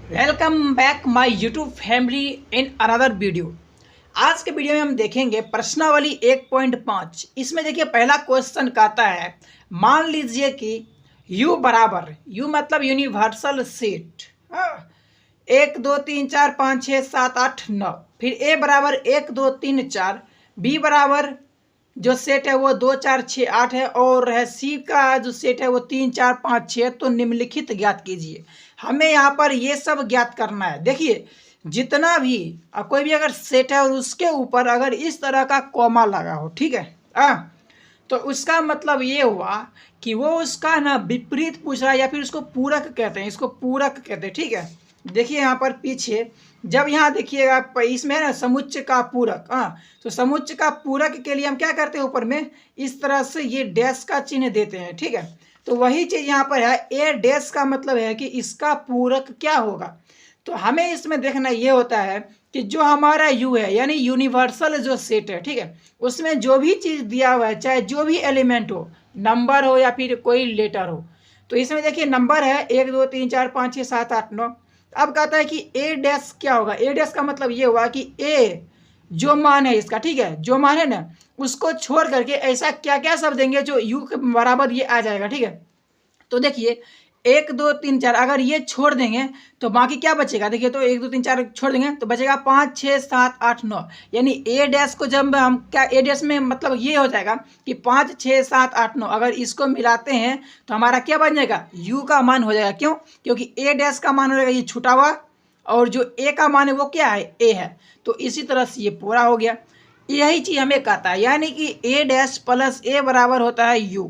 Welcome back my YouTube family in another video. आज के video में हम देखेंगे प्रश्नावली 1.5। इसमें देखिए पहला क्वेश्चन कहता है, मान लीजिए कि u बराबर, u मतलब यूनिवर्सल सेट, 1 2 3 4 5 6 7 8 9, फिर a बराबर 1 2 3 4, b बराबर जो सेट है वो 2 4 6 8 है, और है सी का जो सेट है वो 3 4 5 6। तो निम्नलिखित ज्ञात कीजिए। हमें यहाँ पर ये सब ज्ञात करना है। देखिए जितना भी कोई भी अगर सेट है और उसके ऊपर अगर इस तरह का कॉमा लगा हो, ठीक है, तो उसका मतलब ये हुआ कि वो उसका ना विपरीत पूछ रहा है, या फिर उसको पूरक कहते हैं, इसको पूरक कहते हैं, ठीक है। देखिए यहाँ पर पीछे जब यहाँ देखिएगा इसमें है ना समुच्चय का पूरक, तो समुच्चय का पूरक के लिए हम क्या करते हैं, ऊपर में इस तरह से ये डैश का चिन्ह देते हैं, ठीक है। तो वही चीज यहाँ पर है, ए डैश का मतलब है कि इसका पूरक क्या होगा। तो हमें इसमें देखना ये होता है कि जो हमारा यू है यानी यूनिवर्सल जो सेट है, ठीक है, उसमें जो भी चीज़ दिया हुआ है, चाहे जो भी एलिमेंट हो, नंबर हो या फिर कोई लेटर हो। तो इसमें देखिए नंबर है 1 2 3 4 5 6 7 8 9। अब कहता है कि ए डैश क्या होगा। ए डैश का मतलब ये हुआ कि ए जो मान है इसका, ठीक है, जो मान है ना उसको छोड़ करके ऐसा क्या क्या सब देंगे जो यू के बराबर ये आ जाएगा, ठीक है। तो देखिए 1 2 3 4 अगर ये छोड़ देंगे तो बाकी क्या बचेगा। देखिए तो 1 2 3 4 छोड़ देंगे तो बचेगा 5 6 7 8 9। यानी ए डैश को जब हम क्या ए डैश में मतलब ये हो जाएगा कि 5 6 7 8 9, अगर इसको मिलाते हैं तो हमारा क्या बन जाएगा, यू का मान हो जाएगा। क्यों? क्योंकि ए डैश का मान हो जाएगा ये छुटा हुआ, और जो ए का मान है वो क्या है, ए है। तो इसी तरह से ये पूरा हो गया। यही चीज़ हमें कहता है, यानी कि ए डैश प्लस ए बराबर होता है यू।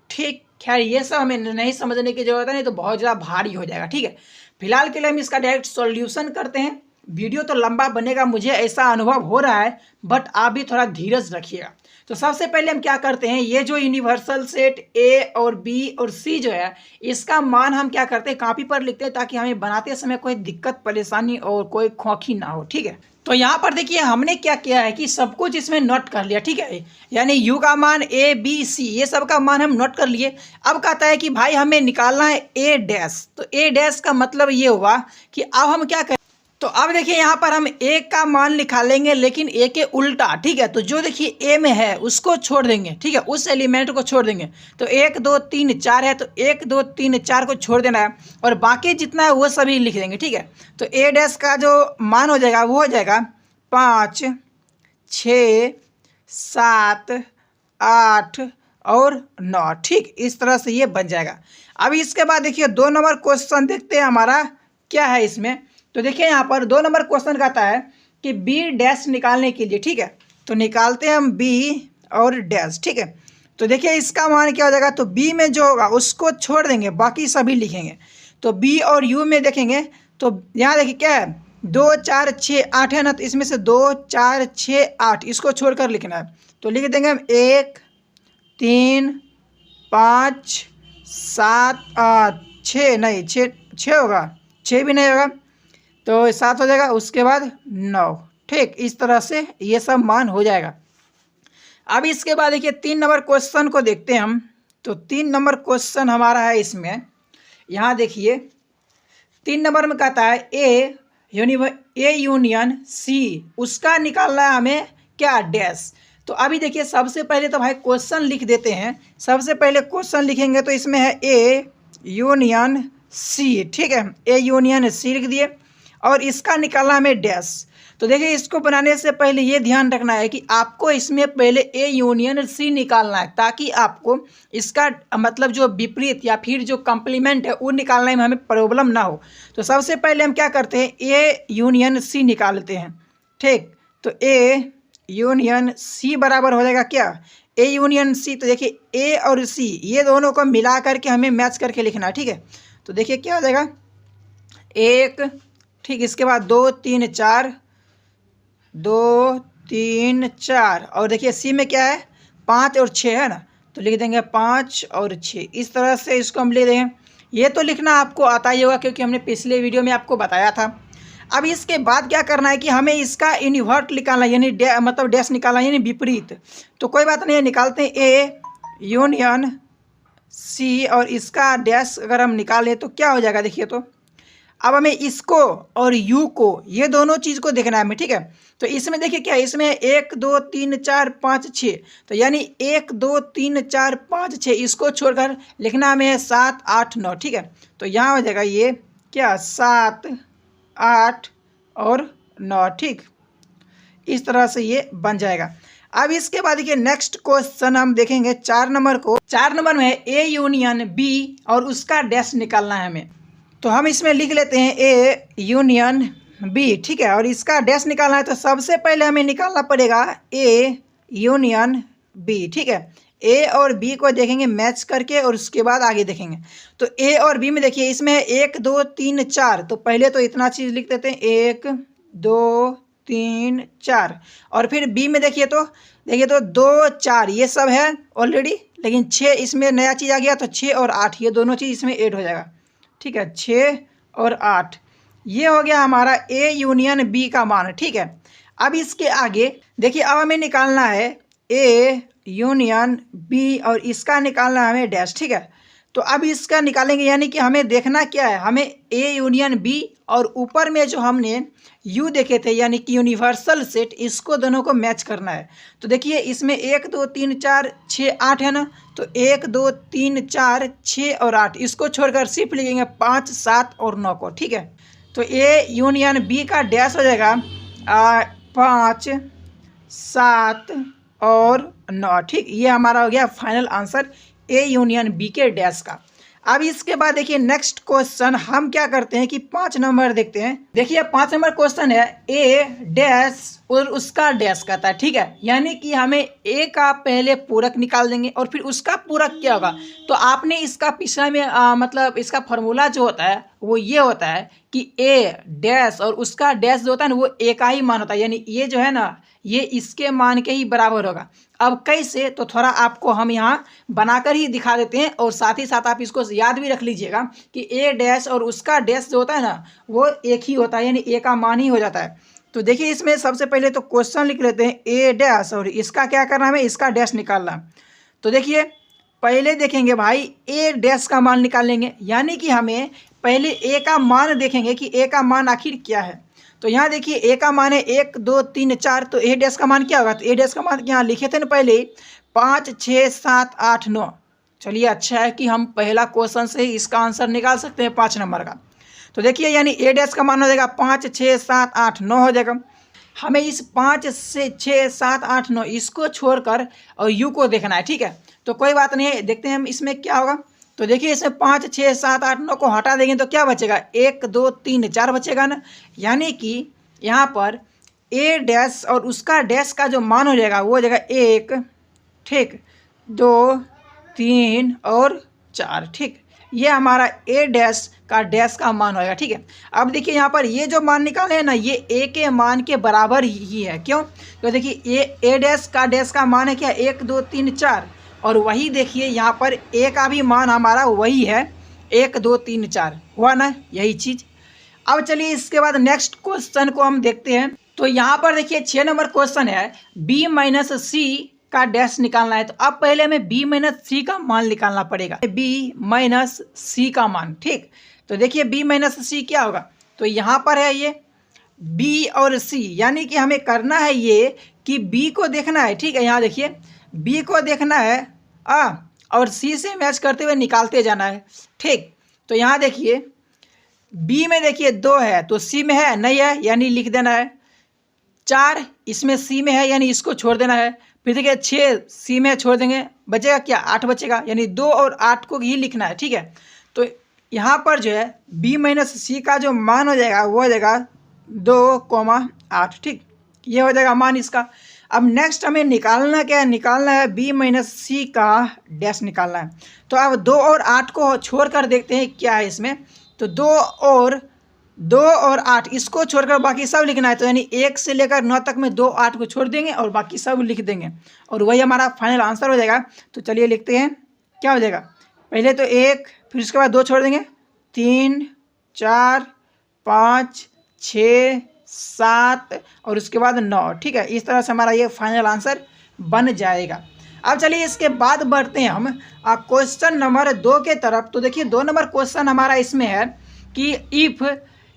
ठीक, खैर ये सब हमें नहीं समझने की जरूरत है, नहीं तो बहुत ज़्यादा भारी हो जाएगा, ठीक है। फिलहाल के लिए हम इसका डायरेक्ट सॉल्यूशन करते हैं। वीडियो तो लंबा बनेगा, मुझे ऐसा अनुभव हो रहा है, बट आप भी थोड़ा धीरज रखिएगा। तो सबसे पहले हम क्या करते हैं, ये जो यूनिवर्सल सेट ए और बी और सी जो है इसका मान हम क्या करते हैं, कॉपी पर लिखते हैं, ताकि हमें बनाते समय कोई दिक्कत परेशानी और कोई खोखी ना हो, ठीक है। तो यहाँ पर देखिए हमने क्या किया है कि सब कुछ इसमें नोट कर लिया, ठीक है। यानी यू का मान ए बी सी ये सब का मान हम नोट कर लिए। अब कहता है कि भाई हमें निकालना है ए डैश। तो ए डैश का मतलब ये हुआ कि अब हम क्या करें। तो अब देखिए यहाँ पर हम ए का मान लिखा लेंगे, लेकिन ए के उल्टा, ठीक है। तो जो देखिए ए में है उसको छोड़ देंगे, ठीक है, उस एलिमेंट को छोड़ देंगे। तो 1 2 3 4 है तो 1 2 3 4 को छोड़ देना है, और बाकी जितना है वो सभी लिख देंगे, ठीक है। तो ए डैश का जो मान हो जाएगा वो हो जाएगा 5 6 7 8 और 9, ठीक। इस तरह से ये बन जाएगा। अब इसके बाद देखिए 2 नंबर क्वेश्चन देखते हैं हमारा क्या है इसमें। तो देखिए यहाँ पर 2 नंबर क्वेश्चन कहता है कि बी डैश निकालने के लिए, ठीक है। तो निकालते हैं हम बी और डैश, ठीक है। तो देखिए इसका मान क्या हो जाएगा, तो बी में जो होगा उसको छोड़ देंगे, बाकी सभी लिखेंगे। तो बी और यू में देखेंगे तो यहाँ देखिए क्या है, 2 4 6 8 है ना, तो इसमें से 2 4 6 8 इसको छोड़कर लिखना है। तो लिख देंगे हम 1 3 5 7 8 6, नहीं 6 होगा, 6 भी नहीं होगा, तो 7 हो जाएगा, उसके बाद 9, ठीक। इस तरह से ये सब मान हो जाएगा। अब इसके बाद देखिए 3 नंबर क्वेश्चन को देखते हैं हम। तो 3 नंबर क्वेश्चन हमारा है इसमें, यहाँ देखिए 3 नंबर में कहता है ए यूनियन सी, उसका निकालना है हमें क्या, डैश। तो अभी देखिए सबसे पहले तो भाई क्वेश्चन लिख देते हैं। सबसे पहले क्वेश्चन लिखेंगे तो इसमें है ए यूनियन सी, ठीक है, ए यूनियन सी लिख दिए, और इसका निकालना हमें डैश। तो देखिए इसको बनाने से पहले ये ध्यान रखना है कि आपको इसमें पहले ए यूनियन सी निकालना है, ताकि आपको इसका मतलब जो विपरीत या फिर जो कॉम्प्लीमेंट है वो निकालने में हमें प्रॉब्लम ना हो। तो सबसे पहले हम क्या करते हैं, ए यूनियन सी निकाल लेते हैं, ठीक। तो ए यूनियन सी बराबर हो जाएगा क्या, ए यूनियन सी। तो देखिए ए और सी ये दोनों को मिला करके हमें मैच करके लिखना है, ठीक है। तो देखिए क्या हो जाएगा, 1, ठीक, इसके बाद 2 3 4, 2 3 4, और देखिए सी में क्या है 5 और 6 है ना, तो लिख देंगे 5 और 6। इस तरह से इसको हम ले देंगे। ये तो लिखना आपको आता ही होगा क्योंकि हमने पिछले वीडियो में आपको बताया था। अब इसके बाद क्या करना है कि हमें इसका इन्वर्ट निकालना, यानी मतलब डैश निकालना, यानी विपरीत। तो कोई बात नहीं है, निकालते हैं ए यूनियन सी, और इसका डैश अगर हम निकालें तो क्या हो जाएगा, देखिए तो अब हमें इसको और यू को, ये दोनों चीज़ को देखना है हमें, ठीक है। तो इसमें देखिए क्या है, इसमें 1 2 3 4 5 6, तो यानी 1 2 3 4 5 6, इसको छोड़कर लिखना हमें है 7 8 9, ठीक है। तो यहाँ हो जाएगा ये क्या 7 8 और 9, ठीक। इस तरह से ये बन जाएगा। अब इसके बाद देखिए नेक्स्ट क्वेश्चन हम देखेंगे 4 नंबर को। 4 नंबर में ए यूनियन बी और उसका डैश निकालना है हमें। तो हम इसमें लिख लेते हैं ए यूनियन बी, ठीक है, और इसका डैश निकालना है। तो सबसे पहले हमें निकालना पड़ेगा ए यूनियन बी, ठीक है। ए और बी को देखेंगे मैच करके और उसके बाद आगे देखेंगे। तो ए और बी में देखिए इसमें 1 2 3 4, तो पहले तो इतना चीज़ लिख देते हैं 1 2 3 4, और फिर बी में देखिए तो 2 4 ये सब है ऑलरेडी, लेकिन 6 इसमें नया चीज़ आ गया, तो 6 और 8 ये दोनों चीज़ इसमें ऐड हो जाएगा, ठीक है। 6 और 8 ये हो गया हमारा ए यूनियन बी का मान, ठीक है। अब इसके आगे देखिए अब हमें निकालना है ए यूनियन बी और इसका निकालना है हमें डैश, ठीक है। तो अब इसका निकालेंगे, यानी कि हमें देखना क्या है, हमें ए यूनियन बी और ऊपर में जो हमने यू देखे थे यानी कि यूनिवर्सल सेट, इसको दोनों को मैच करना है। तो देखिए इसमें 1 2 3 4 6 8 है ना, तो 1 2 3 4 6 और 8, इसको छोड़कर सिर्फ लिखेंगे 5 7 और 9 को, ठीक है। तो ए यूनियन बी का डैश हो जाएगा 5 7 और 9, ठीक। ये हमारा हो गया final answer A union B के डैश का। अब इसके बाद देखिए नेक्स्ट क्वेश्चन हम क्या करते हैं कि 5 नंबर देखते हैं। देखिए 5 नंबर क्वेश्चन है ए डैश और उसका डैश कहता है, ठीक है। यानी कि हमें ए का पहले पूरक निकाल देंगे और फिर उसका पूरक क्या होगा। तो आपने इसका पिछला में मतलब इसका फार्मूला जो होता है वो ये होता है कि ए डैश और उसका डैश जो होता है ना वो ए का ही मान होता है, यानी ये जो है ना ये इसके मान के ही बराबर होगा। अब कैसे, तो थोड़ा आपको हम यहाँ बनाकर ही दिखा देते हैं और साथ ही साथ आप इसको याद भी रख लीजिएगा कि ए डैश और उसका डैश जो होता है ना वो एक ही होता है, यानी ए का मान ही हो जाता है। तो देखिए इसमें सबसे पहले तो क्वेश्चन लिख लेते हैं ए डैश और इसका क्या करना है, हमें इसका डैश निकालना। तो देखिए पहले देखेंगे भाई ए डैश का मान निकालेंगे, यानी कि हमें पहले ए का मान देखेंगे कि ए का मान आखिर क्या है। तो यहाँ देखिए ए का मान है 1 2 3 4, तो ए डैश का मान क्या होगा, तो ए डैश का मान यहाँ लिखे थे ना पहले 5 6 7 8 9। चलिए अच्छा है कि हम पहला क्वेश्चन से ही इसका आंसर निकाल सकते हैं 5 नंबर का। तो देखिए यानी ए डैश का मान हो जाएगा 5 6 7 8 9 हो जाएगा। हमें इस 5 से 6 7 8 9 इसको छोड़कर और यू को देखना है, ठीक है। तो कोई बात नहीं है, देखते हैं हम इसमें क्या होगा। तो देखिए इसमें 5 6 7 8 9 को हटा देंगे तो क्या बचेगा, 1 2 3 4 बचेगा ना। यानी कि यहाँ पर ए डैश और उसका डैश का जो मान हो जाएगा वो हो जाएगा 1, ठीक, 2 3 और 4, ठीक। ये हमारा ए डैश का डैश का मान होगा, ठीक है। अब देखिए यहाँ पर ये जो मान निकाले हैं ना ये ए के मान के बराबर ही है। क्यों, तो देखिए ए डैश का मान है क्या 1 2 3 4, और वही देखिए यहाँ पर ए का भी मान हमारा वही है 1 2 3 4, हुआ ना यही चीज़। अब चलिए इसके बाद नेक्स्ट क्वेश्चन को हम देखते हैं। तो यहाँ पर देखिए 6 नंबर क्वेश्चन है बी माइनस सी का डैश निकालना है। तो अब पहले हमें बी माइनस सी का मान निकालना पड़ेगा, बी माइनस सी का मान, ठीक। तो देखिए बी माइनस सी क्या होगा, तो यहाँ पर है ये बी और सी, यानी कि हमें करना है ये कि बी को देखना है, ठीक है। यहाँ देखिए बी को देखना है और सी से मैच करते हुए निकालते जाना है, ठीक। तो यहाँ देखिए बी में देखिए 2 है तो सी में है नहीं है, यानी लिख देना है। 4 इसमें सी में है यानी इसको छोड़ देना है। फिर देखिए 6 सी में छोड़ देंगे, बचेगा क्या 8 बचेगा, यानी 2 और 8 को ही लिखना है, ठीक है। तो यहाँ पर जो है बी माइनस सी का जो मान हो जाएगा वो हो जाएगा 2,8, ठीक। ये हो जाएगा मान इसका। अब नेक्स्ट हमें निकालना क्या है, निकालना है बी माइनस सी का डैश निकालना है। तो अब 2 और 8 को छोड़ कर देखते हैं क्या है इसमें। तो 2 और 8 इसको छोड़कर बाकी सब लिखना है। तो यानी 1 से लेकर 9 तक में 2 8 को छोड़ देंगे और बाकी सब लिख देंगे और वही हमारा फाइनल आंसर हो जाएगा। तो चलिए लिखते हैं क्या हो जाएगा, पहले तो 1, फिर उसके बाद 2 छोड़ देंगे, 3 4 5 6 7 और उसके बाद 9, ठीक है। इस तरह से हमारा ये फाइनल आंसर बन जाएगा। अब चलिए इसके बाद बढ़ते हैं हम क्वेश्चन नंबर 2 के तरफ। तो देखिए 2 नंबर क्वेश्चन हमारा इसमें है कि इफ़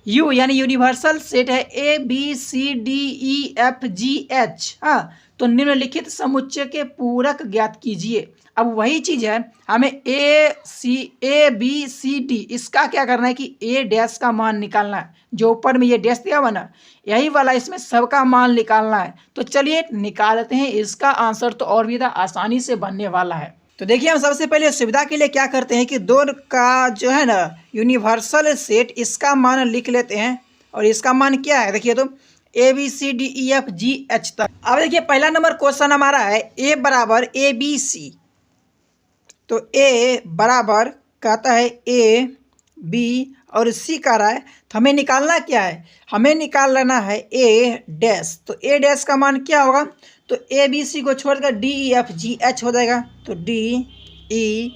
यू यानी यूनिवर्सल सेट है ABCDEFGH। हाँ, तो निम्नलिखित समुच्चय के पूरक ज्ञात कीजिए। अब वही चीज है, हमें ABCD इसका क्या करना है कि A डैश का मान निकालना है। जो ऊपर में ये डैश दिया हुआ ना, यही वाला इसमें सबका मान निकालना है। तो चलिए निकालते हैं। इसका आंसर तो और भी आसानी से बनने वाला है। तो देखिए, हम सबसे पहले सुविधा के लिए क्या करते हैं कि 2 का जो है ना यूनिवर्सल सेट, इसका मान लिख लेते हैं। और इसका मान क्या है, देखिए तो ABCDEFGH तक। अब देखिए, पहला नंबर क्वेश्चन हमारा है A बराबर ABC। तो A बराबर कहता है A, B और C का रहा है। तो हमें निकालना क्या है, हमें निकाल लेना है A डैश। तो A डैश का मान क्या होगा, तो ABC को छोड़कर DEFGH हो जाएगा। तो DEFGH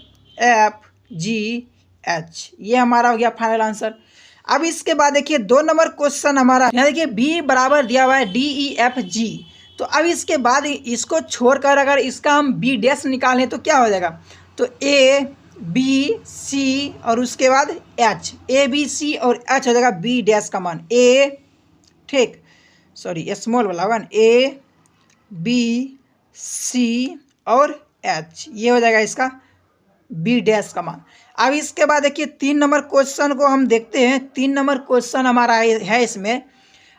ये हमारा हो गया फाइनल आंसर। अब इसके बाद देखिए 2 नंबर क्वेश्चन हमारा, यहाँ देखिए B बराबर दिया हुआ है DEFG। तो अब इसके बाद इसको छोड़कर अगर इसका हम B डैश निकालें तो क्या हो जाएगा, तो A B C और उसके बाद H, A B C और H हो जाएगा B डैश का मान A, ठीक, सॉरी स्मॉल वाला वन, A B C और H ये हो जाएगा इसका B डैश का मान। अब इसके बाद देखिए 3 नंबर क्वेश्चन को हम देखते हैं। 3 नंबर क्वेश्चन हमारा है इसमें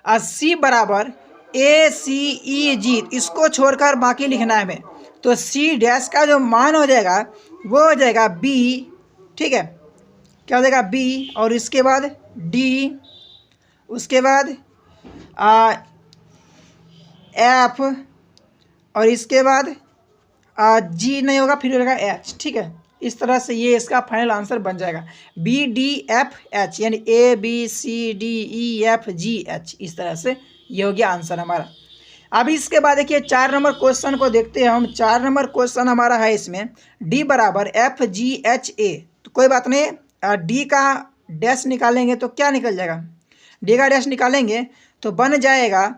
C बराबर ACEG, इसको छोड़कर बाकी लिखना है हमें। तो C डैश का जो मान हो जाएगा वो हो जाएगा B, ठीक है, क्या हो जाएगा B और इसके बाद D, उसके बाद F और इसके बाद G नहीं होगा, फिर होगा H, ठीक है। इस तरह से ये इसका फाइनल आंसर बन जाएगा BDFH यानी ABCDEFGH। इस तरह से ये हो गया आंसर हमारा। अब इसके बाद देखिए 4 नंबर क्वेश्चन को देखते हैं हम। 4 नंबर क्वेश्चन हमारा है इसमें D बराबर FGHA। तो कोई बात नहीं, D का डैश निकालेंगे तो क्या निकल जाएगा, D का डैश निकालेंगे तो बन जाएगा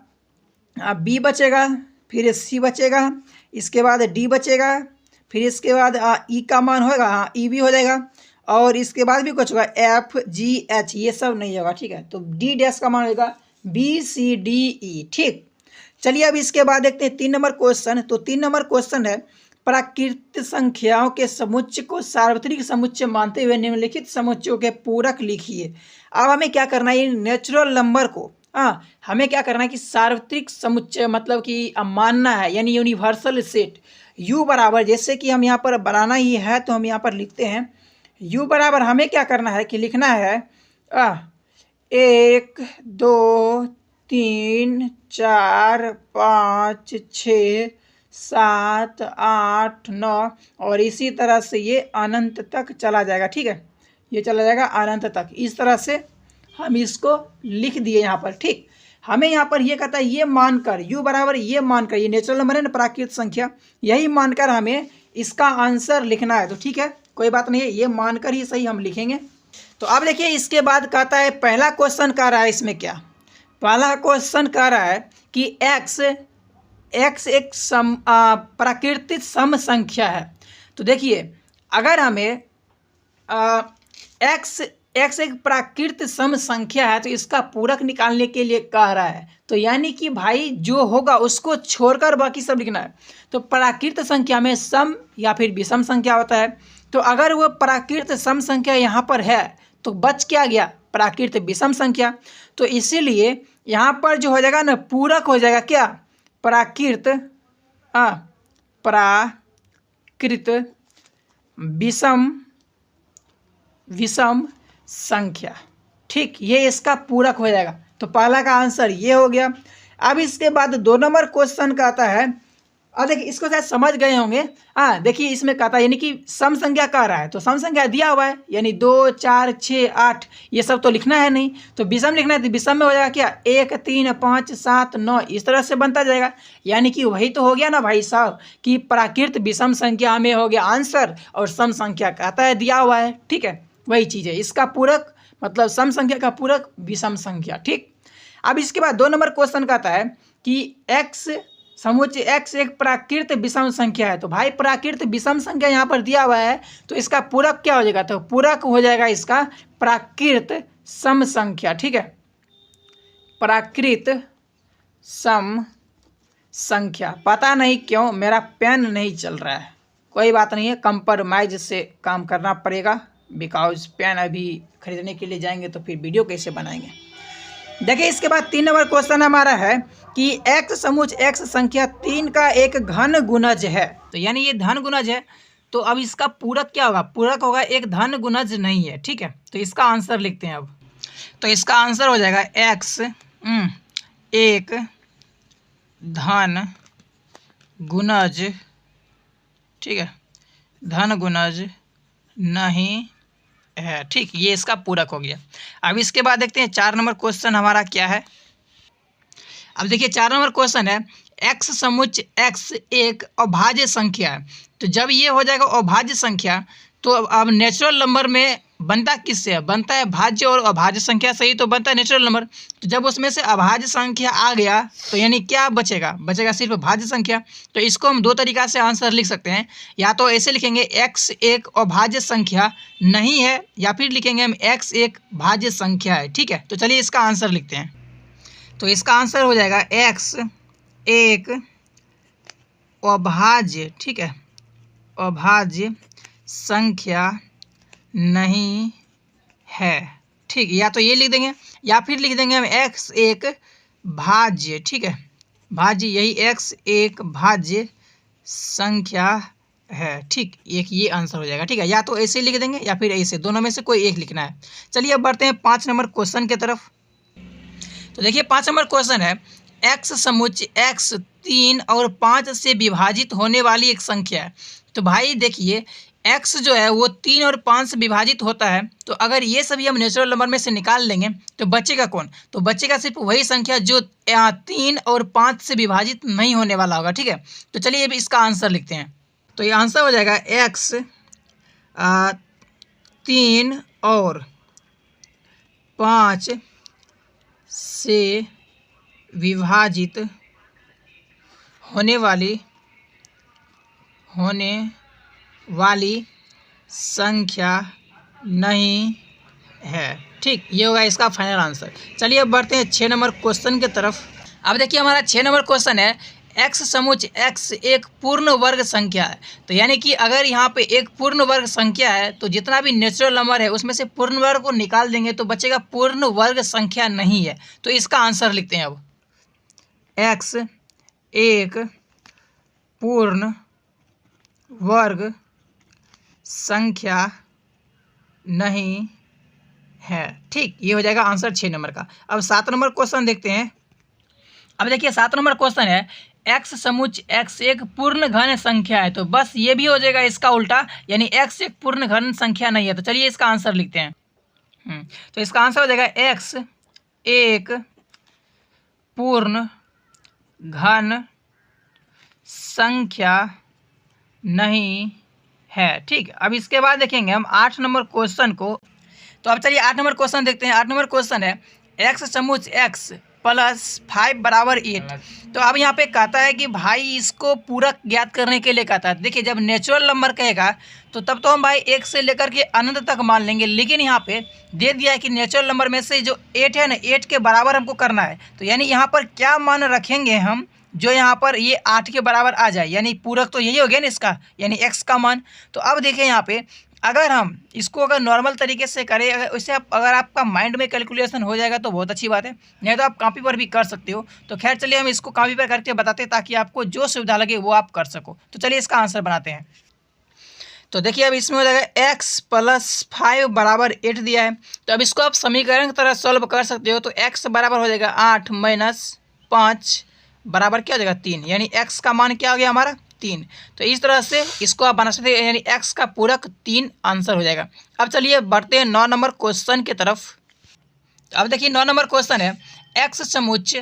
B बचेगा, फिर C बचेगा, इसके बाद D बचेगा, फिर इसके बाद E का मान होगा, हाँ E भी हो जाएगा, और इसके बाद भी कुछ होगा FGH, ये सब नहीं होगा, ठीक है। तो D डैश का मान होगा BCDE, ठीक। चलिए अब इसके बाद देखते हैं 3 नंबर क्वेश्चन। तो 3 नंबर क्वेश्चन है प्राकृत संख्याओं के समुच्चय को सार्वत्रिक समुच्चय मानते हुए निम्नलिखित समुच्चयों के पूरक लिखिए। अब हमें क्या करना है, नेचुरल नंबर को हमें क्या करना है कि सार्वत्रिक समुच्चय मतलब कि मानना है, यानी यूनिवर्सल सेट। U बराबर, जैसे कि हम यहाँ पर बनाना ही है तो हम यहाँ पर लिखते हैं U बराबर, हमें क्या करना है कि लिखना है 1 2 3 4 5 6 7 8 9 और इसी तरह से ये अनंत तक चला जाएगा, ठीक है, ये चला जाएगा अनंत तक। इस तरह से हम इसको लिख दिए यहाँ पर, ठीक। हमें यहाँ पर ये कहता है ये मानकर U बराबर ये मानकर, ये नेचुरल नंबर है ना प्राकृत संख्या, यही मानकर हमें इसका आंसर लिखना है। तो ठीक है, कोई बात नहीं है, ये मानकर ही सही हम लिखेंगे। तो अब देखिए इसके बाद कहता है पहला क्वेश्चन कह रहा है इसमें क्या, पहला क्वेश्चन कह रहा है कि x एक प्राकृतिक सम संख्या है। तो देखिए अगर हमें x एक प्राकृतिक सम संख्या है तो इसका पूरक निकालने के लिए कह रहा है। तो यानी कि भाई जो होगा उसको छोड़कर बाकी सब लिखना है। तो प्राकृतिक संख्या में सम या फिर विषम संख्या होता है। तो अगर वो प्राकृतिक सम संख्या यहाँ पर है तो बच क्या गया, प्राकृतिक विषम संख्या। तो इसीलिए यहाँ पर जो हो जाएगा ना पूरक हो जाएगा क्या, प्राकृत विषम संख्या, ठीक, ये इसका पूरक हो जाएगा। तो पहला का आंसर ये हो गया। अब इसके बाद 2 नंबर क्वेश्चन का आता है, अब देखिए इसको शायद समझ गए होंगे। देखिए इसमें कहता है यानी कि सम संख्या कह रहा है, तो सम संख्या दिया हुआ है यानी 2 4 6 8 ये सब तो लिखना है नहीं, तो विषम लिखना है। तो विषम में हो जाएगा क्या 1 3 5 7 9, इस तरह से बनता जाएगा। यानी कि वही तो हो गया ना भाई साहब कि प्राकृत विषम संख्या में हो गया आंसर और सम संख्या कहता है दिया हुआ है, ठीक है, वही चीज़ है। इसका पूरक मतलब सम संख्या का पूरक विषम संख्या, ठीक। अब इसके बाद 2 नंबर क्वेश्चन कहता है कि x समुच्चय x एक प्राकृत विषम संख्या है। तो भाई प्राकृत विषम संख्या यहाँ पर दिया हुआ है तो इसका पूरक क्या हो जाएगा, तो पूरक हो जाएगा इसका प्राकृत सम संख्या, ठीक है। प्राकृत सम संख्या। पता नहीं क्यों मेरा पेन नहीं चल रहा है, कोई बात नहीं है, कंप्रोमाइज से काम करना पड़ेगा, बिकॉज पेन अभी खरीदने के लिए जाएंगे तो फिर वीडियो कैसे बनाएंगे। देखिए इसके बाद 3 नंबर क्वेश्चन हमारा है कि x समुच्च x संख्या 3 का एक घन गुणज है। तो यानी ये धन गुणज है, तो अब इसका पूरक क्या होगा? पूरक होगा एक धन गुणज नहीं है, ठीक है। तो इसका आंसर लिखते हैं अब। तो इसका आंसर हो जाएगा x एक धन गुणज, ठीक है, धन गुणज नहीं है, ठीक, ये इसका पूरक हो गया। अब इसके बाद देखते हैं 4 नंबर क्वेश्चन हमारा क्या है। अब देखिए 4 नंबर क्वेश्चन है x समुच्च x एक अभाज्य संख्या है। तो जब ये हो जाएगा अभाज्य संख्या, तो अब नेचुरल नंबर में बनता किससे है? बनता है भाज्य और अभाज्य संख्या से ही तो बनता है नेचुरल नंबर। तो जब उसमें से अभाज्य संख्या आ गया तो यानी क्या बचेगा? बचेगा सिर्फ भाज्य संख्या। तो इसको हम 2 तरीका से आंसर लिख सकते हैं, या तो ऐसे लिखेंगे x एक अभाज्य संख्या नहीं है, या फिर लिखेंगे हम x एक भाज्य संख्या है, ठीक है। तो चलिए इसका आंसर लिखते हैं। तो इसका आंसर हो जाएगा x एक अभाज्य, ठीक है, अभाज्य संख्या नहीं है, ठीक। या तो ये लिख देंगे, या फिर लिख देंगे हम x एक भाज्य, ठीक है, भाज्य, यही x एक भाज्य संख्या है, ठीक। एक ये आंसर हो जाएगा, ठीक है। या तो ऐसे लिख देंगे या फिर ऐसे, दोनों में से कोई एक लिखना है। चलिए अब बढ़ते हैं 5 नंबर क्वेश्चन की तरफ। तो देखिए 5 नंबर क्वेश्चन है x समुच्च x 3 और 5 से विभाजित होने वाली एक संख्या है। तो भाई देखिए x जो है वो 3 और 5 से विभाजित होता है, तो अगर ये सभी हम नेचुरल नंबर में से निकाल लेंगे तो बचेगा कौन? तो बचेगा सिर्फ वही संख्या जो 3 और 5 से विभाजित नहीं होने वाला होगा, ठीक है। तो चलिए अब इसका आंसर लिखते हैं। तो ये आंसर हो जाएगा x 3 और 5 से विभाजित होने वाली संख्या नहीं है, ठीक। ये होगा इसका फाइनल आंसर। चलिए अब बढ़ते हैं 6 नंबर क्वेश्चन की तरफ। अब देखिए हमारा 6 नंबर क्वेश्चन है x समुच्च x एक पूर्ण वर्ग संख्या है। तो यानी कि अगर यहाँ पे एक पूर्ण वर्ग संख्या है तो जितना भी नेचुरल नंबर है उसमें से पूर्ण वर्ग को निकाल देंगे तो बचेगा पूर्ण वर्ग संख्या नहीं है। तो इसका आंसर लिखते हैं अब। x एक पूर्ण वर्ग संख्या नहीं है, ठीक। ये हो जाएगा आंसर 6 नंबर का। अब 7 नंबर क्वेश्चन देखते हैं। अब देखिए 7 नंबर क्वेश्चन है x समुच्च x एक पूर्ण घन संख्या है। तो बस ये भी हो जाएगा इसका उल्टा, यानी x एक पूर्ण घन संख्या नहीं है। तो चलिए इसका आंसर लिखते हैं। तो इसका आंसर हो जाएगा x एक पूर्ण घन संख्या नहीं है, ठीक। अब इसके बाद देखेंगे हम 8 नंबर क्वेश्चन को। तो अब चलिए 8 नंबर क्वेश्चन देखते हैं। 8 नंबर क्वेश्चन है x समुच्च x प्लस 5 बराबर 8। तो अब यहाँ पे कहता है कि भाई इसको पूरक ज्ञात करने के लिए कहता है। देखिए जब नेचुरल नंबर कहेगा तो तब तो हम भाई 1 से लेकर के अनंत तक मान लेंगे, लेकिन यहाँ पे दे दिया है कि नेचुरल नंबर में से जो 8 है ना, 8 के बराबर हमको करना है। तो यानी यहाँ पर क्या मान रखेंगे हम, जो यहाँ पर ये 8 के बराबर आ जाए, यानी पूरक तो यही हो गया ना इसका, यानी x का मान। तो अब देखिए यहाँ पे अगर हम इसको अगर नॉर्मल तरीके से करें, उससे अगर आपका माइंड में कैलकुलेशन हो जाएगा तो बहुत अच्छी बात है, नहीं तो आप कॉपी पर भी कर सकते हो। तो खैर चलिए हम इसको कॉपी पर करके बताते हैं ताकि आपको जो सुविधा लगे वो आप कर सको। तो चलिए इसका आंसर बनाते हैं। तो देखिए अब इसमें हो जाएगा x प्लस 5 बराबर 8 दिया है। तो अब इसको आप समीकरण की तरह सॉल्व कर सकते हो। तो x बराबर हो जाएगा 8 माइनस 5 बराबर क्या हो जाएगा 3, यानी x का मान क्या हो गया हमारा 3। तो इस तरह से इसको आप बना सकते हैं, यानी x का पूरक 3 आंसर हो जाएगा। अब चलिए बढ़ते हैं 9 नंबर क्वेश्चन की तरफ। अब देखिए 9 नंबर क्वेश्चन है x समुच्च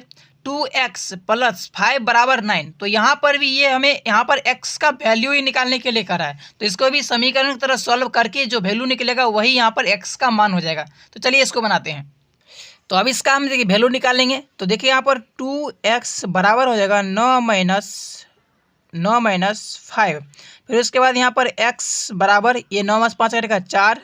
2x प्लस 5 बराबर 9। तो यहाँ पर भी ये हमें यहाँ पर x का वैल्यू ही निकालने के लिए करा है। तो इसको भी समीकरण की तरह सॉल्व करके जो वैल्यू निकलेगा वही यहाँ पर x का मान हो जाएगा। तो चलिए इसको बनाते हैं। तो अब इसका हम देखिए वैल्यू निकालेंगे। तो देखिए यहाँ पर 2x बराबर हो जाएगा 9 माइनस 5। फिर उसके बाद यहाँ पर x बराबर ये 9 माइनस 5 करेगा 4,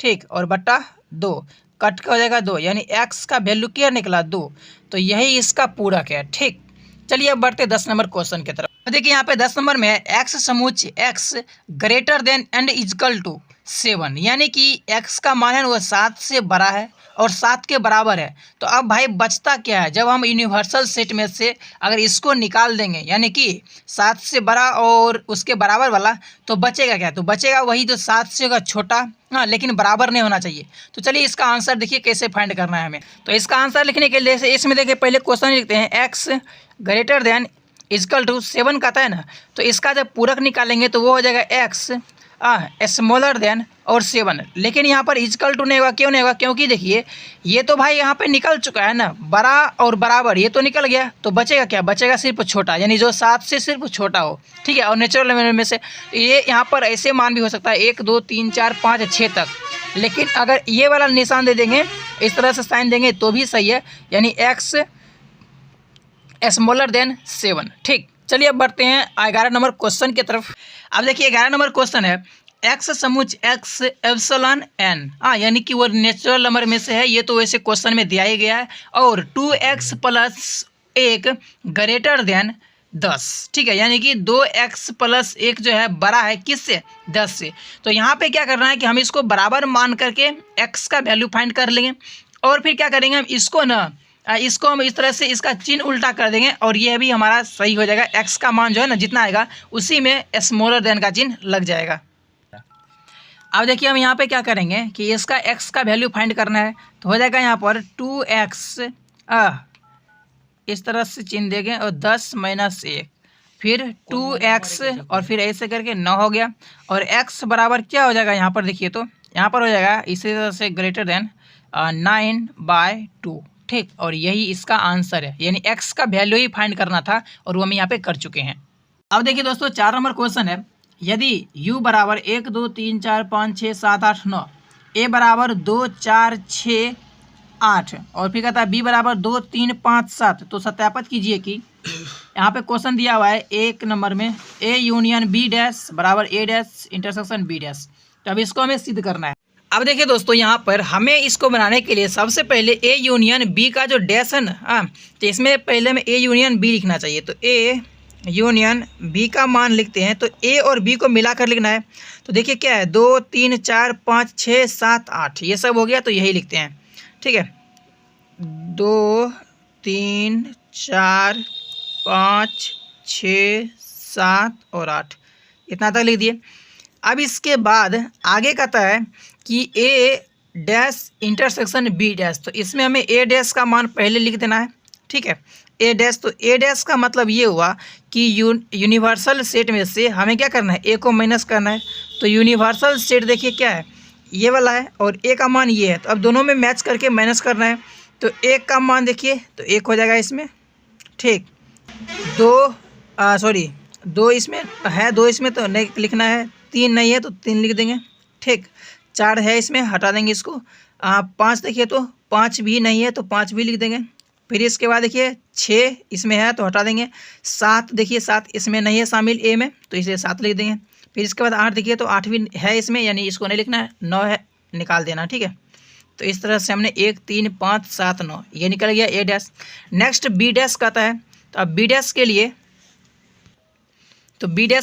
ठीक, और बट्टा 2 कट का हो जाएगा 2, यानी x का वैल्यू क्या निकला 2। तो यही इसका पूरक है। ठीक, चलिए अब बढ़ते 10 नंबर क्वेश्चन की तरफ। देखिए यहाँ पे 10 नंबर में है x समुच्चय x greater than and equal to 7, यानी कि x का मान है वो 7 से बड़ा है और 7 के बराबर है। तो अब भाई बचता क्या है, जब हम यूनिवर्सल सेट में से अगर इसको निकाल देंगे यानी कि 7 से बड़ा और उसके बराबर वाला, तो बचेगा क्या, तो बचेगा वही जो 7 से होगा छोटा, हाँ, लेकिन बराबर नहीं होना चाहिए। तो चलिए इसका आंसर देखिए कैसे फाइंड करना है हमें। तो इसका आंसर लिखने के लिए इसमें देखिए पहले क्वेश्चन लिखते हैं x greater than equal to 7 कहता है ना, तो इसका जब पूरक निकालेंगे तो वो हो जाएगा x स्मॉलर देन और 7, लेकिन यहाँ पर इजकल टू नहीं होगा। क्यों नहीं होगा, क्योंकि देखिए ये तो भाई यहाँ पे निकल चुका है ना, बड़ा और बराबर ये तो निकल गया, तो बचेगा क्या, बचेगा सिर्फ छोटा, यानी जो 7 से सिर्फ छोटा हो। ठीक है, और नेचुरल नंबर में से ये यहाँ पर ऐसे मान भी हो सकता है 1 2 3 4 5 6 तक, लेकिन अगर ये वाला निशान दे देंगे, इस तरह से साइन देंगे तो भी सही है, यानी x स्मॉलर देन 7। ठीक, चलिए अब बढ़ते हैं 11 नंबर क्वेश्चन की तरफ। अब देखिए 11 नंबर क्वेश्चन है x समुच्चय x एप्सिलॉन n, यानी कि वो नेचुरल नंबर में से है, ये तो वैसे क्वेश्चन में दिया ही गया है, और 2x प्लस 1 ग्रेटर देन 10। ठीक है, यानी कि 2x प्लस 1 जो है बड़ा है किससे, 10 से। तो यहाँ पे क्या करना है कि हम इसको बराबर मान करके x का वैल्यू फाइंड कर लेंगे, और फिर क्या करेंगे हम इसको हम इस तरह से इसका चिन्ह उल्टा कर देंगे, और ये भी हमारा सही हो जाएगा। x का मान जो है ना जितना आएगा उसी में स्मॉलर देन का चिन्ह लग जाएगा। अब देखिए हम यहाँ पे क्या करेंगे कि इसका x का वैल्यू फाइंड करना है, तो हो जाएगा यहाँ पर 2x इस तरह से चिन्ह देंगे और 10 माइनस 1, फिर 2x और फिर ऐसे करके 9 हो गया, और x बराबर क्या हो जाएगा यहाँ पर देखिए, तो यहाँ पर हो जाएगा इसी तरह से ग्रेटर देन 9/2। ठीक, और यही इसका आंसर है, यानी x का वैल्यू ही फाइंड करना था और वो हम यहाँ पे कर चुके हैं। अब देखिए दोस्तों 4 नंबर क्वेश्चन है, यदि u बराबर 1 2 3 4 5 6 7 8 9, a बराबर 2 4 6 8, और फिर कहता है b बराबर 2 3 5 7, तो सत्यापित कीजिए कि यहाँ पे क्वेश्चन दिया हुआ है 1 नंबर में a यूनियन b डैश बराबर a dash intersection b dash. तो अब इसको हमें सिद्ध करना है। अब देखिए दोस्तों यहाँ पर हमें इसको बनाने के लिए सबसे पहले a यूनियन b का जो डैश है ना, तो इसमें पहले हमें a यूनियन b लिखना चाहिए। तो a यूनियन b का मान लिखते हैं, तो a और b को मिलाकर लिखना है। तो देखिए क्या है 2 3 4 5 6 7 8, ये सब हो गया, तो यही लिखते हैं। ठीक है, 2 3 4 5 6 7 और 8, इतना तक लिख दिए। अब इसके बाद आगे कहता है कि a dash intersection b dash, तो इसमें हमें a डैश का मान पहले लिख देना है। ठीक है, a डैश, तो a डैश का मतलब ये हुआ कि यूनिवर्सल सेट में से हमें क्या करना है, a को माइनस करना है। तो यूनिवर्सल सेट देखिए क्या है, ये वाला है और a का मान ये है, तो अब दोनों में मैच करके माइनस करना है। तो a का मान देखिए तो 1 हो जाएगा इसमें। ठीक, 2 इसमें है, 2 इसमें तो नहीं लिखना है, 3 नहीं है तो 3 लिख देंगे। ठीक, 4 है इसमें, हटा देंगे इसको। 5 देखिए तो 5 भी नहीं है तो 5 भी लिख देंगे। फिर इसके बाद देखिए 6 इसमें है तो हटा देंगे। 7 देखिए 7 इसमें नहीं है शामिल a में, तो इसे 7 लिख देंगे। फिर इसके बाद 8 देखिए तो 8 भी है इसमें, यानी इसको नहीं लिखना है, 9 है, निकाल देना। ठीक है, तो इस तरह से हमने 1 3 5 7 9 ये निकल गया a dash. Next b dash कहता है, तो अब b डैश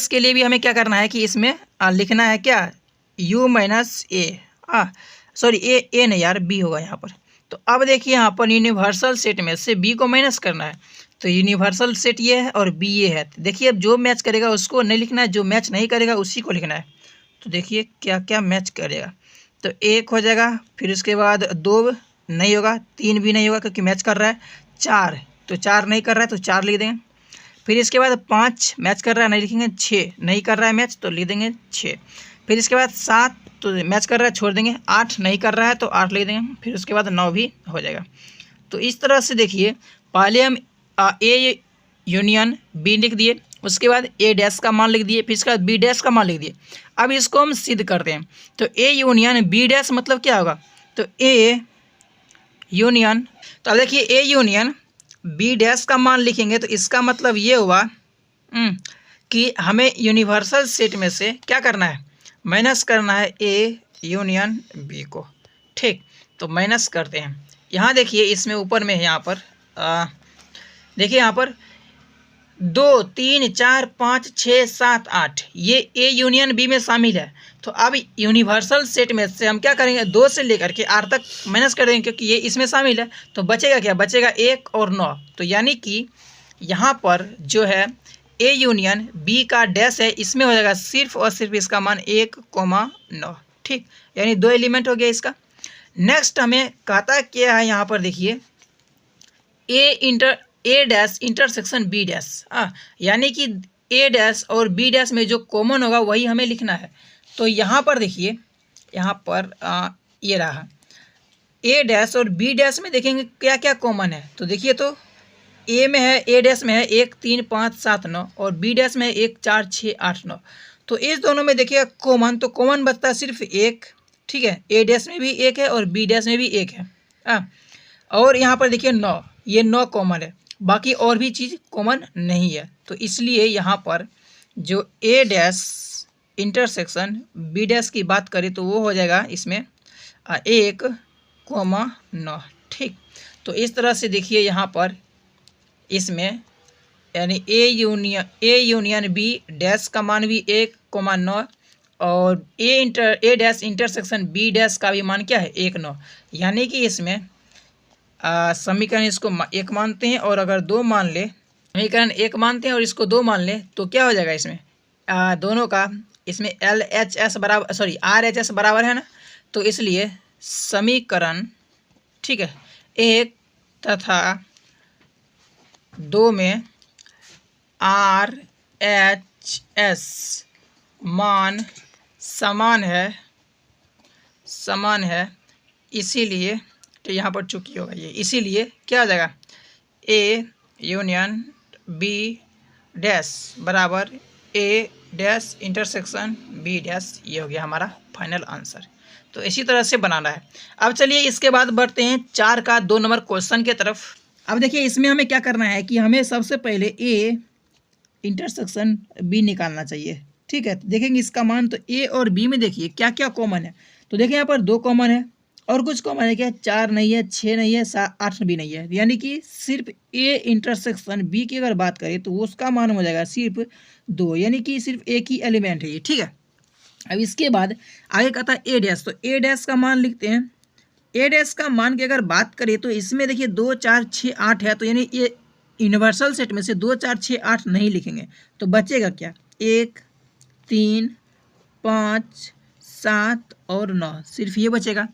के लिए भी हमें क्या करना है कि इसमें लिखना है क्या, u माइनस a, a नहीं यार b होगा यहाँ पर। तो अब देखिए यहाँ पर यूनिवर्सल सेट में से b को माइनस करना है, तो यूनिवर्सल सेट ये है और b ये है। देखिए अब जो मैच करेगा उसको नहीं लिखना है, जो मैच नहीं करेगा उसी को लिखना है। तो देखिए क्या क्या मैच करेगा, तो 1 हो जाएगा, फिर उसके बाद 2 नहीं होगा, 3 भी नहीं होगा क्योंकि मैच कर रहा है, 4 तो 4 नहीं कर रहा है तो 4 लिख देंगे। फिर इसके बाद 5 मैच कर रहा है नहीं लिखेंगे, 6 नहीं कर रहा है मैच तो लिख देंगे 6। फिर इसके बाद 7 तो मैच कर रहा है छोड़ देंगे, 8 नहीं कर रहा है तो 8 लिख देंगे। फिर उसके बाद 9 भी हो जाएगा। तो इस तरह से देखिए पहले हम a यूनियन b लिख दिए, उसके बाद a डैश का मान लिख दिए, फिर इसके बाद b डैश का मान लिख दिए। अब इसको हम सिद्ध करते हैं। तो a यूनियन b डैश मतलब क्या होगा, तो a यूनियन, तो अब देखिए a यूनियन b डैश का मान लिखेंगे तो इसका मतलब ये हुआ कि हमें यूनिवर्सल सेट में से क्या करना है, माइनस करना है a यूनियन b को। ठीक, तो माइनस करते हैं। यहाँ देखिए इसमें ऊपर में है, यहाँ पर देखिए यहाँ पर 2 3 4 5 6 7 8 ये ए यूनियन बी में शामिल है। तो अब यूनिवर्सल सेट में से हम क्या करेंगे, 2 से लेकर के आर तक माइनस कर देंगे क्योंकि ये इसमें शामिल है। तो बचेगा क्या, बचेगा 1 और 9। तो यानी कि यहाँ पर जो है ए यूनियन बी का डैश है, इसमें हो जाएगा सिर्फ और सिर्फ इसका मान 1,9। ठीक, यानी 2 एलिमेंट हो गया इसका। नेक्स्ट हमें कहता क्या है यहाँ पर देखिए, ए डैश इंटरसेक्शन बी डैश, यानी कि ए डैश और बी डैश में जो कॉमन होगा वही हमें लिखना है। तो यहाँ पर देखिए, यहाँ पर ये रहा ए डैश और बी डैश में देखेंगे क्या क्या कॉमन है। तो देखिए, तो ए में है, ए डैश में है 1 3 5 7 9 और बी डैश में है 1 4 6 8 9। तो इस दोनों में देखिए कॉमन, तो कॉमन बचता है सिर्फ 1। ठीक है, ए डैश में भी 1 है और बी डैश में भी 1 है। और यहाँ पर देखिए 9, ये 9 कॉमन है, बाकी और भी चीज़ कॉमन नहीं है। तो इसलिए यहाँ पर जो ए डैश इंटरसेक्शन बी डैश की बात करें तो वो हो जाएगा इसमें 1,9। ठीक, तो इस तरह से देखिए यहाँ पर इसमें यानी ए यूनियन बी डैश का मान भी 1,9 और ए डैश इंटरसेक्शन बी डैश का भी मान क्या है 1,9। यानी कि इसमें समीकरण इसको 1 मानते हैं और अगर 2 मान ले, समीकरण 1 मानते हैं और इसको 2 मान ले तो क्या हो जाएगा इसमें दोनों का, इसमें LHS बराबर RHS बराबर है ना। तो इसलिए समीकरण, ठीक है, 1 तथा 2 में RHS मान समान है, इसीलिए तो यहाँ पर चूंकि होगा ये, इसीलिए क्या हो जाएगा ए यूनियन बी डैश बराबर ए डैश इंटरसेक्शन बी डैश, ये हो गया हमारा फाइनल आंसर। तो इसी तरह से बनाना है। अब चलिए इसके बाद बढ़ते हैं 4 का 2 नंबर क्वेश्चन के तरफ। अब देखिए इसमें हमें क्या करना है कि हमें सबसे पहले ए इंटरसेक्शन बी निकालना चाहिए। ठीक है, देखेंगे इसका मान, तो ए और बी में देखिए क्या क्या कॉमन है। तो देखिए यहाँ पर 2 कॉमन है और कुछ कॉमन है क्या, 4 नहीं है, 6 नहीं है, 8 भी नहीं है। यानी कि सिर्फ ए इंटरसेक्शन बी की अगर बात करें तो उसका मान हो जाएगा सिर्फ 2, यानी कि सिर्फ एक ही एलिमेंट है ये। ठीक है, अब इसके बाद आगे कहता है ए डैश, तो ए डैश का मान लिखते हैं। ए डैश का मान की अगर बात करें तो इसमें देखिए 2 4 6 8 है, तो यानी ये यूनिवर्सल सेट में से 2 4 6 8 नहीं लिखेंगे तो बचेगा क्या, 1 3 5 7 और 9, सिर्फ ये बचेगा।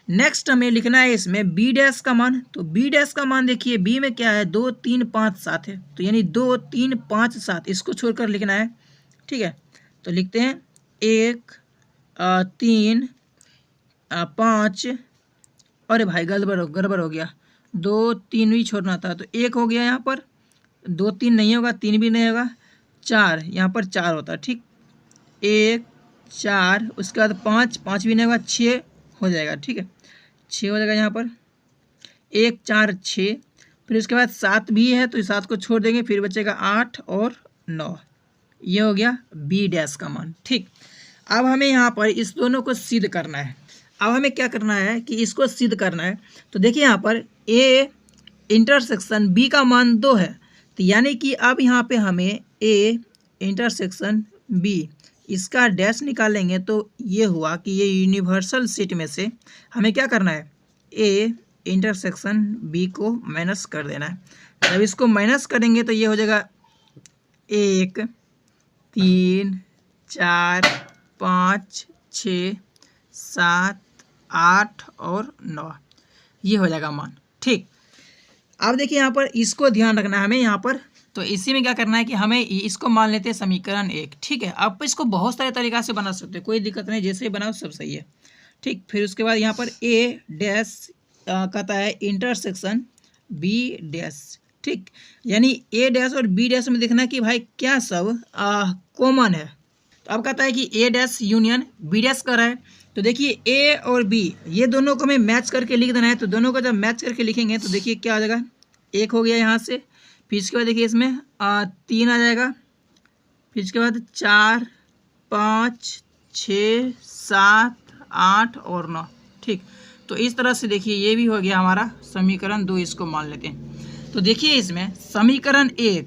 नेक्स्ट हमें लिखना है इसमें बी डैश का मान। तो बी डैश का मान देखिए बी में क्या है, 2 3 5 7 है, तो यानी 2 3 5 7 इसको छोड़कर लिखना है। ठीक है, तो लिखते हैं 1 3 5, अरे भाई गड़बड़ हो गया, 2 3 भी छोड़ना था तो 1 हो गया, यहाँ पर 2 3 नहीं होगा, 3 भी नहीं होगा, 4 यहाँ पर 4 होता है। ठीक, 1 4, उसके बाद 5 भी नहीं होगा, 6 हो जाएगा। ठीक है, 6 हो जाएगा यहाँ पर, 1 4 6, फिर उसके बाद 7 भी है तो 7 को छोड़ देंगे, फिर बचेगा 8 और 9, ये हो गया बी डैश का मान। ठीक, अब हमें यहाँ पर इस दोनों को सिद्ध करना है। अब हमें क्या करना है कि इसको सिद्ध करना है। तो देखिए यहाँ पर ए इंटरसेक्शन बी का मान 2 है, तो यानी कि अब यहाँ पे हमें ए इंटरसेक्शन बी इसका डैश निकालेंगे तो ये हुआ कि ये यूनिवर्सल सेट में से हमें क्या करना है, ए इंटरसेक्शन बी को माइनस कर देना है। जब इसको माइनस करेंगे तो ये हो जाएगा 1 3 4 5 6 7 8 और 9, ये हो जाएगा मान। ठीक, अब देखिए यहाँ पर इसको ध्यान रखना है हमें यहाँ पर। तो इसी में क्या करना है कि हमें इसको मान लेते हैं समीकरण 1। ठीक है, आप इसको बहुत सारे तरीक़ा से बना सकते हैं, कोई दिक्कत नहीं, जैसे बनाओ सब सही है। ठीक, फिर उसके बाद यहाँ पर ए डैश कहता है इंटरसेक्शन बी डैश। ठीक, यानी ए डैश और बी डैश में देखना कि भाई क्या सब कॉमन है। तो अब कहता है कि ए डैश यूनियन बी डैश कर रहा है। तो देखिए ए और बी ये दोनों को हमें मैच करके लिख देना है। तो दोनों को जब मैच करके लिखेंगे तो देखिए क्या हो जाएगा, 1 हो गया यहाँ से, फिर इसके बाद देखिए इसमें 3 आ जाएगा, फिर इसके बाद 4 5 6 7 8 और 9। ठीक, तो इस तरह से देखिए ये भी हो गया हमारा समीकरण 2, इसको मान लेते हैं। तो देखिए इसमें समीकरण 1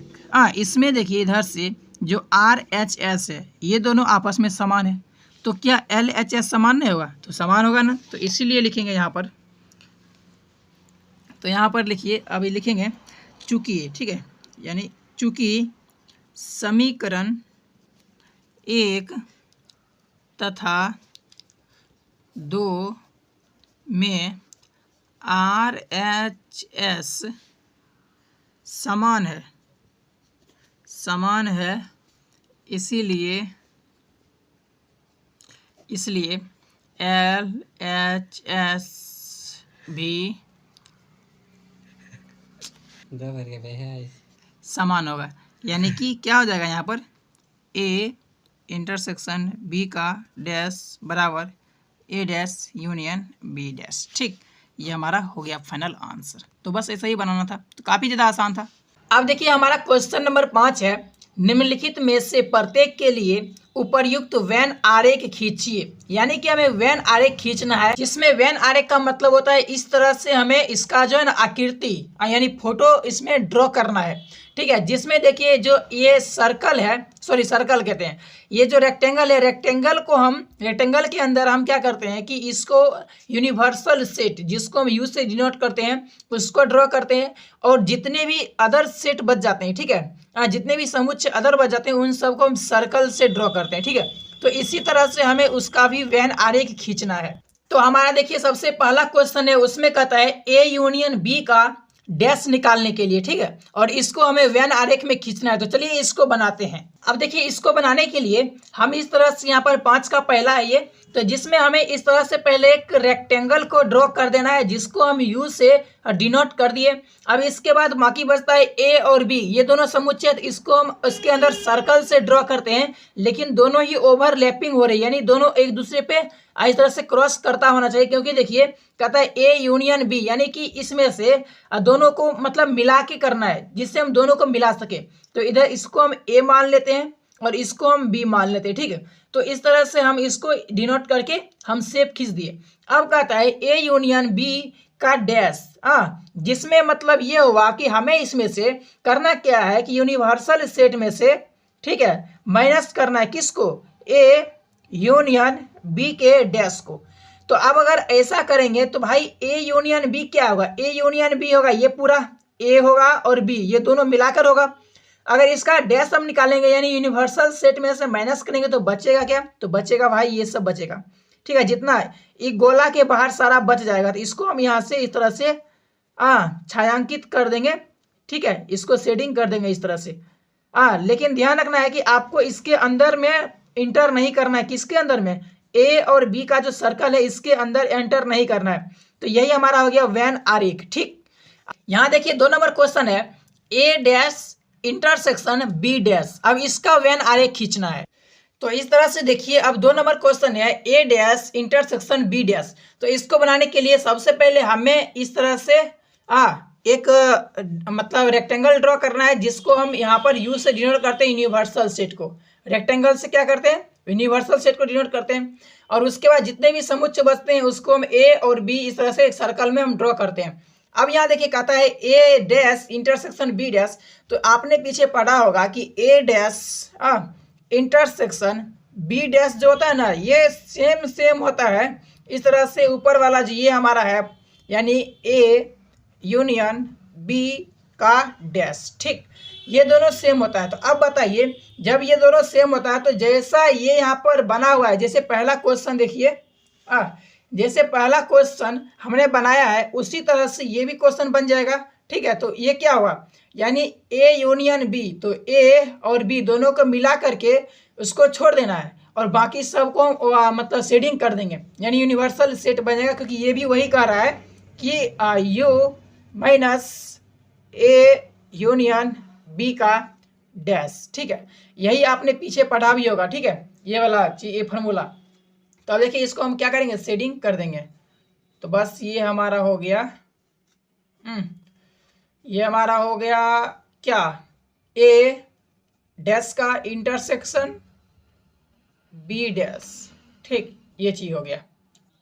इसमें देखिए इधर से जो RHS है ये दोनों आपस में समान है, तो क्या LHS समान नहीं होगा? तो समान होगा ना, तो इसीलिए लिखेंगे यहाँ पर। तो यहाँ पर लिखिए, अभी लिखेंगे चूंकि, ठीक है, यानी चूंकि समीकरण 1 तथा 2 में RHS समान है, इसीलिए LHS भी समान होगा। यानी कि क्या हो जाएगा यहाँ पर, A इंटरसेक्शन B का डैश बराबर A dash union B dash. ठीक, ये हमारा हो गया फाइनल आंसर। तो बस ऐसा ही बनाना था, तो काफ़ी ज़्यादा आसान था। अब देखिए हमारा क्वेश्चन नंबर 5 है, निम्नलिखित में से प्रत्येक के लिए उपर्युक्त वेन आरेख खींचिए। यानी कि हमें वेन आरेख खींचना है, जिसमें वेन आरेख का मतलब होता है इस तरह से हमें इसका जो है ना आकृति यानी फोटो इसमें ड्रॉ करना है। ठीक है, जिसमें देखिए जो ये सर्कल है, सॉरी सर्कल कहते हैं, ये जो रेक्टेंगल है, रेक्टेंगल के अंदर हम क्या करते हैं कि इसको यूनिवर्सल सेट, जिसको हम यू से डिनोट करते हैं, उसको ड्रॉ करते हैं, और जितने भी अदर सेट बच जाते हैं, ठीक है, जितने भी समुच्चय अदर बच जाते हैं उन सबको हम सर्कल से ड्रॉ करते हैं। ठीक है, तो इसी तरह से हमें उसका भी वेन आरेख खींचना है। तो हमारा देखिए सबसे पहला क्वेश्चन है, उसमें कहता है A यूनियन B का डैश निकालने के लिए। ठीक है, और इसको हमें वेन आरेख में खींचना है। तो चलिए इसको बनाते हैं। अब देखिए इसको बनाने के लिए हम इस तरह से, यहाँ पर 5 का पहला है ये, तो जिसमें हमें इस तरह से पहले एक रेक्टेंगल को ड्रॉ कर देना है, जिसको हम यू से डिनोट कर दिए। अब इसके बाद बाकी बचता है A और B, ये दोनों समुच्चय, इसको हम इसके अंदर सर्कल से ड्रॉ करते हैं, लेकिन दोनों ही ओवरलैपिंग हो रही है, यानी दोनों एक दूसरे पे इस तरह से क्रॉस करता होना चाहिए। क्योंकि देखिए कहता है A यूनियन B, यानी कि इसमें से दोनों को मतलब मिला के करना है, जिससे हम दोनों को मिला सके। तो इधर इसको हम A मान लेते हैं और इसको हम B मान लेते हैं। ठीक है, तो इस तरह से हम इसको डिनोट करके हम शेप खींच दिए। अब कहता है A यूनियन B का डैश, जिसमें मतलब ये हुआ कि हमें इसमें से करना क्या है कि यूनिवर्सल सेट में से, ठीक है, माइनस करना है किसको, A यूनियन B के डैश को। तो अब अगर ऐसा करेंगे तो भाई A यूनियन B क्या होगा, A यूनियन B होगा, ये पूरा A होगा और B ये दोनों मिलाकर होगा। अगर इसका डैश हम निकालेंगे यानी यूनिवर्सल सेट में से माइनस करेंगे तो बचेगा क्या, तो बचेगा भाई ये सब बचेगा। ठीक है, जितना है एक गोला के बाहर सारा बच जाएगा। तो इसको हम यहाँ से इस तरह से छायांकित कर देंगे। ठीक है, इसको शेडिंग कर देंगे इस तरह से। लेकिन ध्यान रखना है कि आपको इसके अंदर में इंटर नहीं करना है। किसके अंदर में, A और B का जो सर्कल है इसके अंदर एंटर नहीं करना है। तो यही हमारा हो गया वेन आरेख। ठीक, यहाँ देखिए 2 नंबर क्वेश्चन है, A dash intersection B dash. अब इसका वेन आरेख खींचना है। तो इस तरह से देखिए अब 2 नंबर क्वेश्चन है A dash intersection B dash. तो इसको बनाने के लिए सबसे पहले हमें इस तरह से एक मतलब रेक्टेंगल ड्रॉ करना है, जिसको हम यहाँ पर U से डिनोट करते हैं यूनिवर्सल सेट को। रेक्टेंगल से क्या करते हैं, यूनिवर्सल सेट को डिनोट करते हैं। और उसके बाद जितने भी समुच्चय बचते हैं उसको हम A और B इस तरह से एक सर्कल में हम ड्रॉ करते हैं। अब यहाँ देखिए कहता है A dash intersection B dash. तो आपने पीछे पढ़ा होगा कि A dash intersection B dash जो होता है ना, ये सेम होता है इस तरह से। ऊपर वाला जो ये हमारा है यानी A यूनियन B का डैश। ठीक, ये दोनों सेम होता है। तो अब बताइए जब ये दोनों सेम होता है तो जैसा ये यहाँ पर बना हुआ है, जैसे पहला क्वेश्चन देखिए, जैसे पहला क्वेश्चन हमने बनाया है उसी तरह से ये भी क्वेश्चन बन जाएगा। ठीक है, तो ये क्या हुआ, यानी A यूनियन B, तो A और B दोनों को मिला करके उसको छोड़ देना है और बाकी सबको मतलब शेडिंग कर देंगे, यानी यूनिवर्सल सेट बनेगा। क्योंकि ये भी वही कह रहा है कि U minus A union B का डैश। ठीक है, यही आपने पीछे पढ़ा भी होगा। ठीक है, ये वाला ये फार्मूला। तो अब देखिए इसको हम क्या करेंगे, शेडिंग कर देंगे। तो बस ये हमारा हो गया, ये हमारा हो गया क्या, A डैश का इंटरसेक्शन B डैश। ठीक, ये चीज हो गया।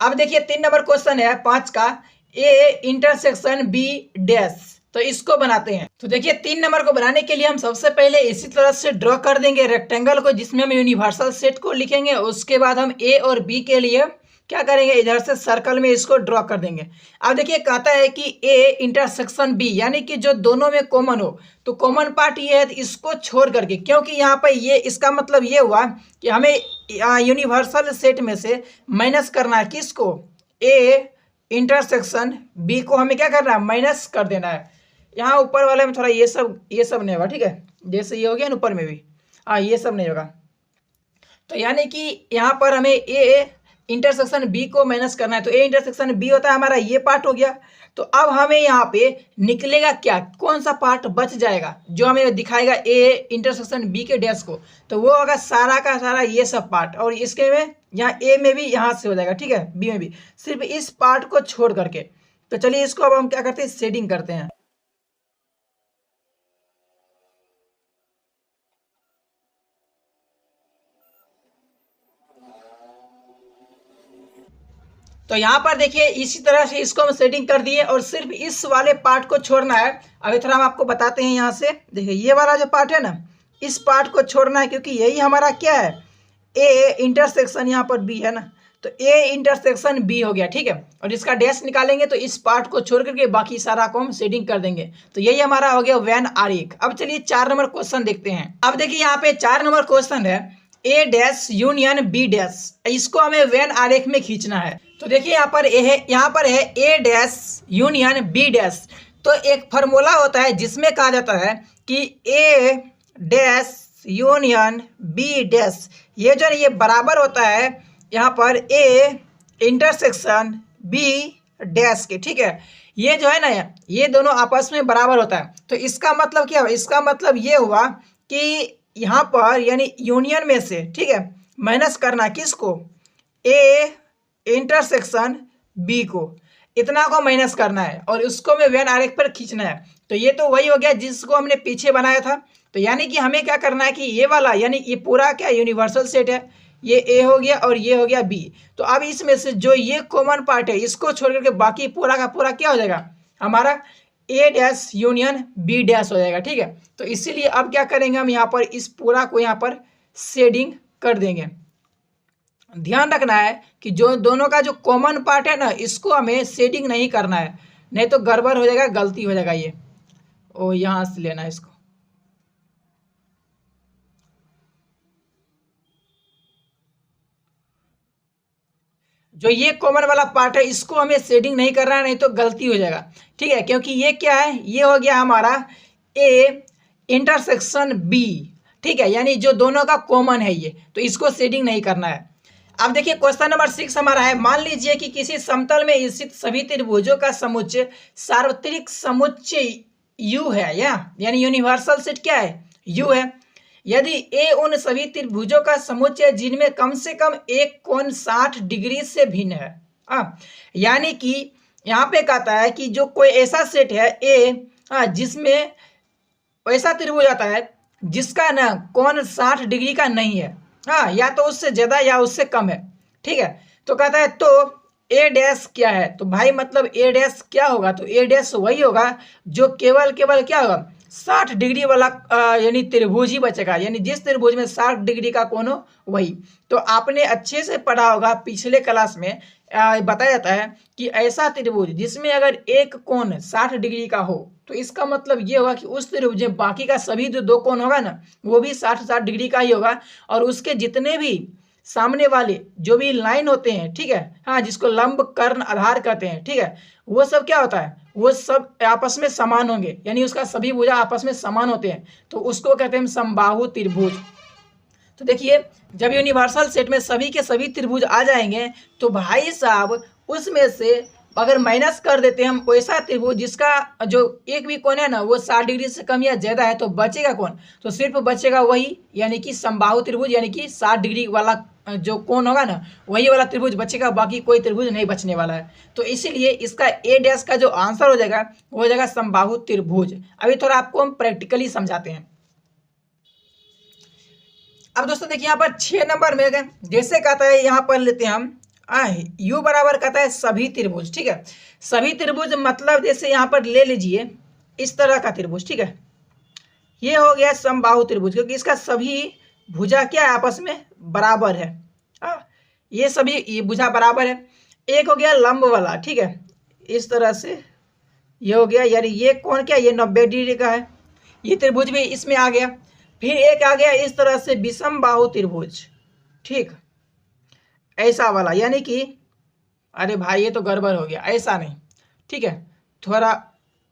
अब देखिए 3 नंबर क्वेश्चन है 5 का, ए इंटरसेक्शन बी डैश, तो इसको बनाते हैं। तो देखिए 3 नंबर को बनाने के लिए हम सबसे पहले इसी तरह से ड्रॉ कर देंगे रेक्टेंगल को, जिसमें हम यूनिवर्सल सेट को लिखेंगे। उसके बाद हम ए और बी के लिए क्या करेंगे, इधर से सर्कल में इसको ड्रॉ कर देंगे। अब देखिए कहता है कि ए इंटरसेक्शन बी, यानी कि जो दोनों में कॉमन हो, तो कॉमन पार्ट ये है, तो इसको छोड़ करके, क्योंकि यहाँ पर ये इसका मतलब ये हुआ कि हमें यूनिवर्सल सेट में से माइनस करना है किसको, ए इंटरसेक्शन बी को हमें क्या करना है, माइनस कर देना है। यहाँ ऊपर वाले में थोड़ा ये सब नहीं होगा, ठीक है, जैसे ये हो गया ना ऊपर में भी, हाँ ये सब नहीं होगा। तो यानी कि यहाँ पर हमें ए इंटरसेक्शन बी को माइनस करना है, तो ए इंटरसेक्शन बी होता है हमारा ये पार्ट हो गया। तो अब हमें यहाँ पे निकलेगा क्या, कौन सा पार्ट बच जाएगा जो हमें दिखाएगा ए इंटरसेक्शन बी के डैश को, तो वो होगा सारा का सारा ये सब पार्ट, और इसके में यहाँ ए में भी यहाँ से हो जाएगा, ठीक है, बी में भी, सिर्फ इस पार्ट को छोड़ करके। तो चलिए इसको अब हम क्या करते हैं, शेडिंग करते हैं। तो यहाँ पर देखिए इसी तरह से इसको हम सेटिंग कर दिए, और सिर्फ इस वाले पार्ट को छोड़ना है। अभी थोड़ा हम आपको बताते हैं, यहाँ से देखिए ये वाला जो पार्ट है ना, इस पार्ट को छोड़ना है, क्योंकि यही हमारा क्या है, ए इंटरसेक्शन यहाँ पर बी है ना, तो ए इंटरसेक्शन बी हो गया, ठीक है। और इसका डैश निकालेंगे तो इस पार्ट को छोड़ करके बाकी सारा को हम शेडिंग कर देंगे। तो यही हमारा हो गया वेन आरेख। अब चलिए 4 नंबर क्वेश्चन देखते हैं। अब देखिए यहाँ पे 4 नंबर क्वेश्चन है, ए डैश यूनियन बी डैश, इसको हमें वेन आरेख में खींचना है। तो देखिए यहाँ पर है ए डैश यूनियन बी डैश। तो एक फार्मूला होता है जिसमें कहा जाता है कि ए डैश यूनियन बी डैश, ये जो है ये बराबर होता है यहाँ पर ए इंटरसेक्शन बी डैश के, ठीक है। ये जो है ना, ये दोनों आपस में बराबर होता है। तो इसका मतलब क्या हुआ, इसका मतलब ये हुआ कि यहाँ पर यानी यूनियन में से, ठीक है, माइनस करना किसको, ए इंटरसेक्शन बी को, इतना को माइनस करना है, और उसको में वेन आरेख पर खींचना है। तो ये तो वही हो गया जिसको हमने पीछे बनाया था। तो यानी कि हमें क्या करना है कि ये वाला, यानी ये पूरा क्या यूनिवर्सल सेट है, ये ए हो गया और ये हो गया बी। तो अब इसमें से जो ये कॉमन पार्ट है इसको छोड़ करके बाकी पूरा का पूरा क्या हो जाएगा, हमारा ए डैश यूनियन बी डैश हो जाएगा, ठीक है। तो इसीलिए अब क्या करेंगे, हम यहाँ पर इस पूरा को यहाँ पर शेडिंग कर देंगे। ध्यान रखना है कि जो दोनों का जो कॉमन पार्ट है ना, इसको हमें शेडिंग नहीं करना है, नहीं तो गड़बड़ हो जाएगा, गलती हो जाएगा। ये ओ यहाँ से लेना है इसको, जो ये कॉमन वाला पार्ट है इसको हमें शेडिंग नहीं करना है, नहीं तो गलती हो जाएगा, ठीक है। क्योंकि ये क्या है, ये हो गया हमारा ए इंटरसेक्शन बी, ठीक है, यानी जो दोनों का कॉमन है ये, तो इसको शेडिंग नहीं करना है। अब देखिए क्वेश्चन नंबर 6 हमारा है, मान लीजिए कि किसी समतल में स्थित सभी त्रिभुजों का समुच्चय सार्वत्रिक समुच्चय यू है, यानी यूनिवर्सल सेट क्या है, यू है। यदि ए उन सभी त्रिभुजों का समुच्चय जिनमें कम से कम एक कोण 60 डिग्री से भिन्न है, यानी कि यहाँ पे कहता है कि जो कोई ऐसा सेट है ए, जिसमें ऐसा त्रिभुज आता है जिसका ना कोण 60 डिग्री का नहीं है, या तो उससे ज्यादा या उससे कम है, ठीक है। तो कहता है तो ए डैश क्या है, तो भाई मतलब ए डैश क्या होगा, तो ए डैश वही होगा जो केवल क्या होगा, 60 डिग्री वाला यानी त्रिभुज ही बचेगा, यानी जिस त्रिभुज में 60 डिग्री का कोण हो वही। तो आपने अच्छे से पढ़ा होगा, पिछले क्लास में बताया जाता है कि ऐसा त्रिभुज जिसमें अगर एक कोण 60 डिग्री का हो, तो इसका मतलब ये होगा कि उस त्रिभुज में बाकी का सभी जो दो कोण होगा ना, वो भी 60 डिग्री का ही होगा, और उसके जितने भी सामने वाले जो भी लाइन होते हैं, ठीक है, जिसको लंब कर्ण आधार कहते हैं, ठीक है, वो सब क्या होता है, वो सब आपस में समान होंगे, यानी उसका सभी भुजा आपस में समान होते हैं, तो उसको कहते हैं समबाहु त्रिभुज। तो देखिए जब यूनिवर्सल सेट में सभी के सभी त्रिभुज आ जाएंगे, तो भाई साहब उसमें से अगर माइनस कर देते हैं हम वैसा त्रिभुज जिसका जो एक भी कोण है ना वो 60 डिग्री से कम या ज्यादा है, तो बचेगा कौन, तो सिर्फ बचेगा वही, यानी कि समबाहु त्रिभुज, यानी कि 60 डिग्री वाला जो कोण होगा ना वही वाला त्रिभुज बचेगा, बाकी कोई त्रिभुज नहीं बचने वाला है। तो इसीलिए इसका ए डैश का जो आंसर हो जाएगा वो हो जाएगा समबाहु त्रिभुज। अभी थोड़ा आपको हम प्रैक्टिकली समझाते हैं। अब दोस्तों देखिए यहाँ पर 6 नंबर में जैसे कहता है, यहाँ पर लेते हैं हम यू बराबर कहता है सभी त्रिभुज, ठीक है। सभी त्रिभुज मतलब जैसे यहाँ पर ले लीजिए इस तरह का त्रिभुज, ठीक है। ये हो गया समबाहु त्रिभुज, क्योंकि इसका सभी भुजा क्या है, आपस में बराबर है। ये सभी ये भुजा बराबर है। एक हो गया लंब वाला, ठीक है, इस तरह से ये हो गया, यानी ये कोण क्या, ये 90 डिग्री का है, ये त्रिभुज भी इसमें आ गया। फिर एक आ गया इस तरह से विषम बाहु त्रिभुज, ठीक, ऐसा वाला, यानी कि अरे भाई ये तो गड़बड़ हो गया, ऐसा नहीं, ठीक है, थोड़ा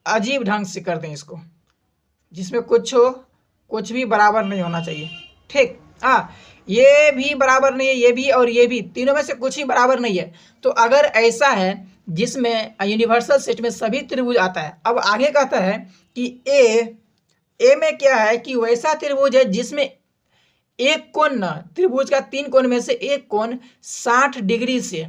अजीब ढंग से कर दें इसको, जिसमें कुछ भी बराबर नहीं होना चाहिए, ठीक। ये भी बराबर नहीं है, ये भी और ये भी, तीनों में से कुछ ही बराबर नहीं है। तो अगर ऐसा है जिसमें यूनिवर्सल सेट में सभी त्रिभुज आता है, अब आगे कहता है कि ए में क्या है कि वैसा त्रिभुज है जिसमें एक कोण न, त्रिभुज का 3 कोण में से एक कोण 60 डिग्री से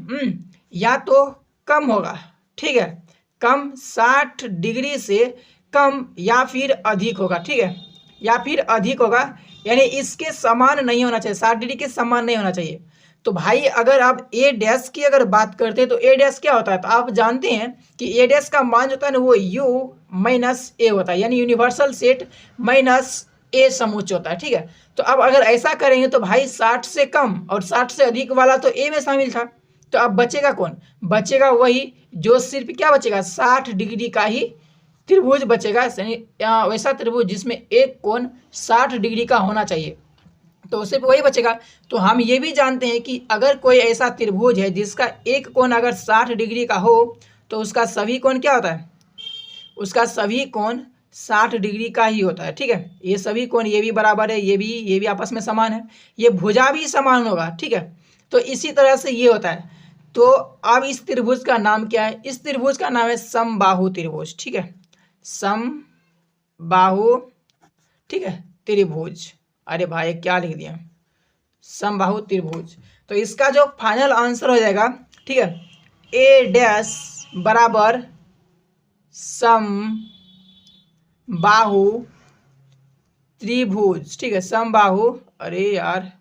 या तो कम होगा, ठीक है, कम 60 डिग्री से कम या फिर अधिक होगा, ठीक है, या फिर अधिक होगा, यानी इसके समान नहीं होना चाहिए, 60 डिग्री के समान नहीं होना चाहिए। तो भाई अगर आप ए डैश की अगर बात करते हैं तो ए डैश क्या होता है, तो आप जानते हैं कि ए डैश का मान जो होता है ना वो यू माइनस ए होता है, यानी यूनिवर्सल सेट माइनस ए समुच्चय होता है, ठीक है। तो अब अगर ऐसा करेंगे तो भाई 60 से कम और 60 से अधिक वाला तो ए में शामिल था, तो अब बचेगा कौन, बचेगा वही जो सिर्फ क्या बचेगा, 60 डिग्री का ही त्रिभुज बचेगा, वैसा त्रिभुज जिसमें एक कोण 60 डिग्री का होना चाहिए, तो सिर्फ वही बचेगा। तो हम ये भी जानते हैं कि अगर कोई ऐसा त्रिभुज है जिसका एक कोण अगर 60 डिग्री का हो तो उसका सभी कोण क्या होता है, उसका सभी कोण 60 डिग्री का ही होता है, ठीक है। ये सभी कोण, ये भी बराबर है, ये भी आपस में समान है, ये भुजा भी समान होगा, ठीक है। तो इसी तरह से ये होता है। तो अब इस त्रिभुज का नाम क्या है, इस त्रिभुज का नाम है समबाहु त्रिभुज, ठीक है, समबाहु, ठीक है, त्रिभुज। अरे भाई क्या लिख दिया, समबाहु त्रिभुज। तो इसका जो फाइनल आंसर हो जाएगा, ठीक है, ए डैश बराबर समबाहु त्रिभुज, ठीक है, समबाहु, अरे यार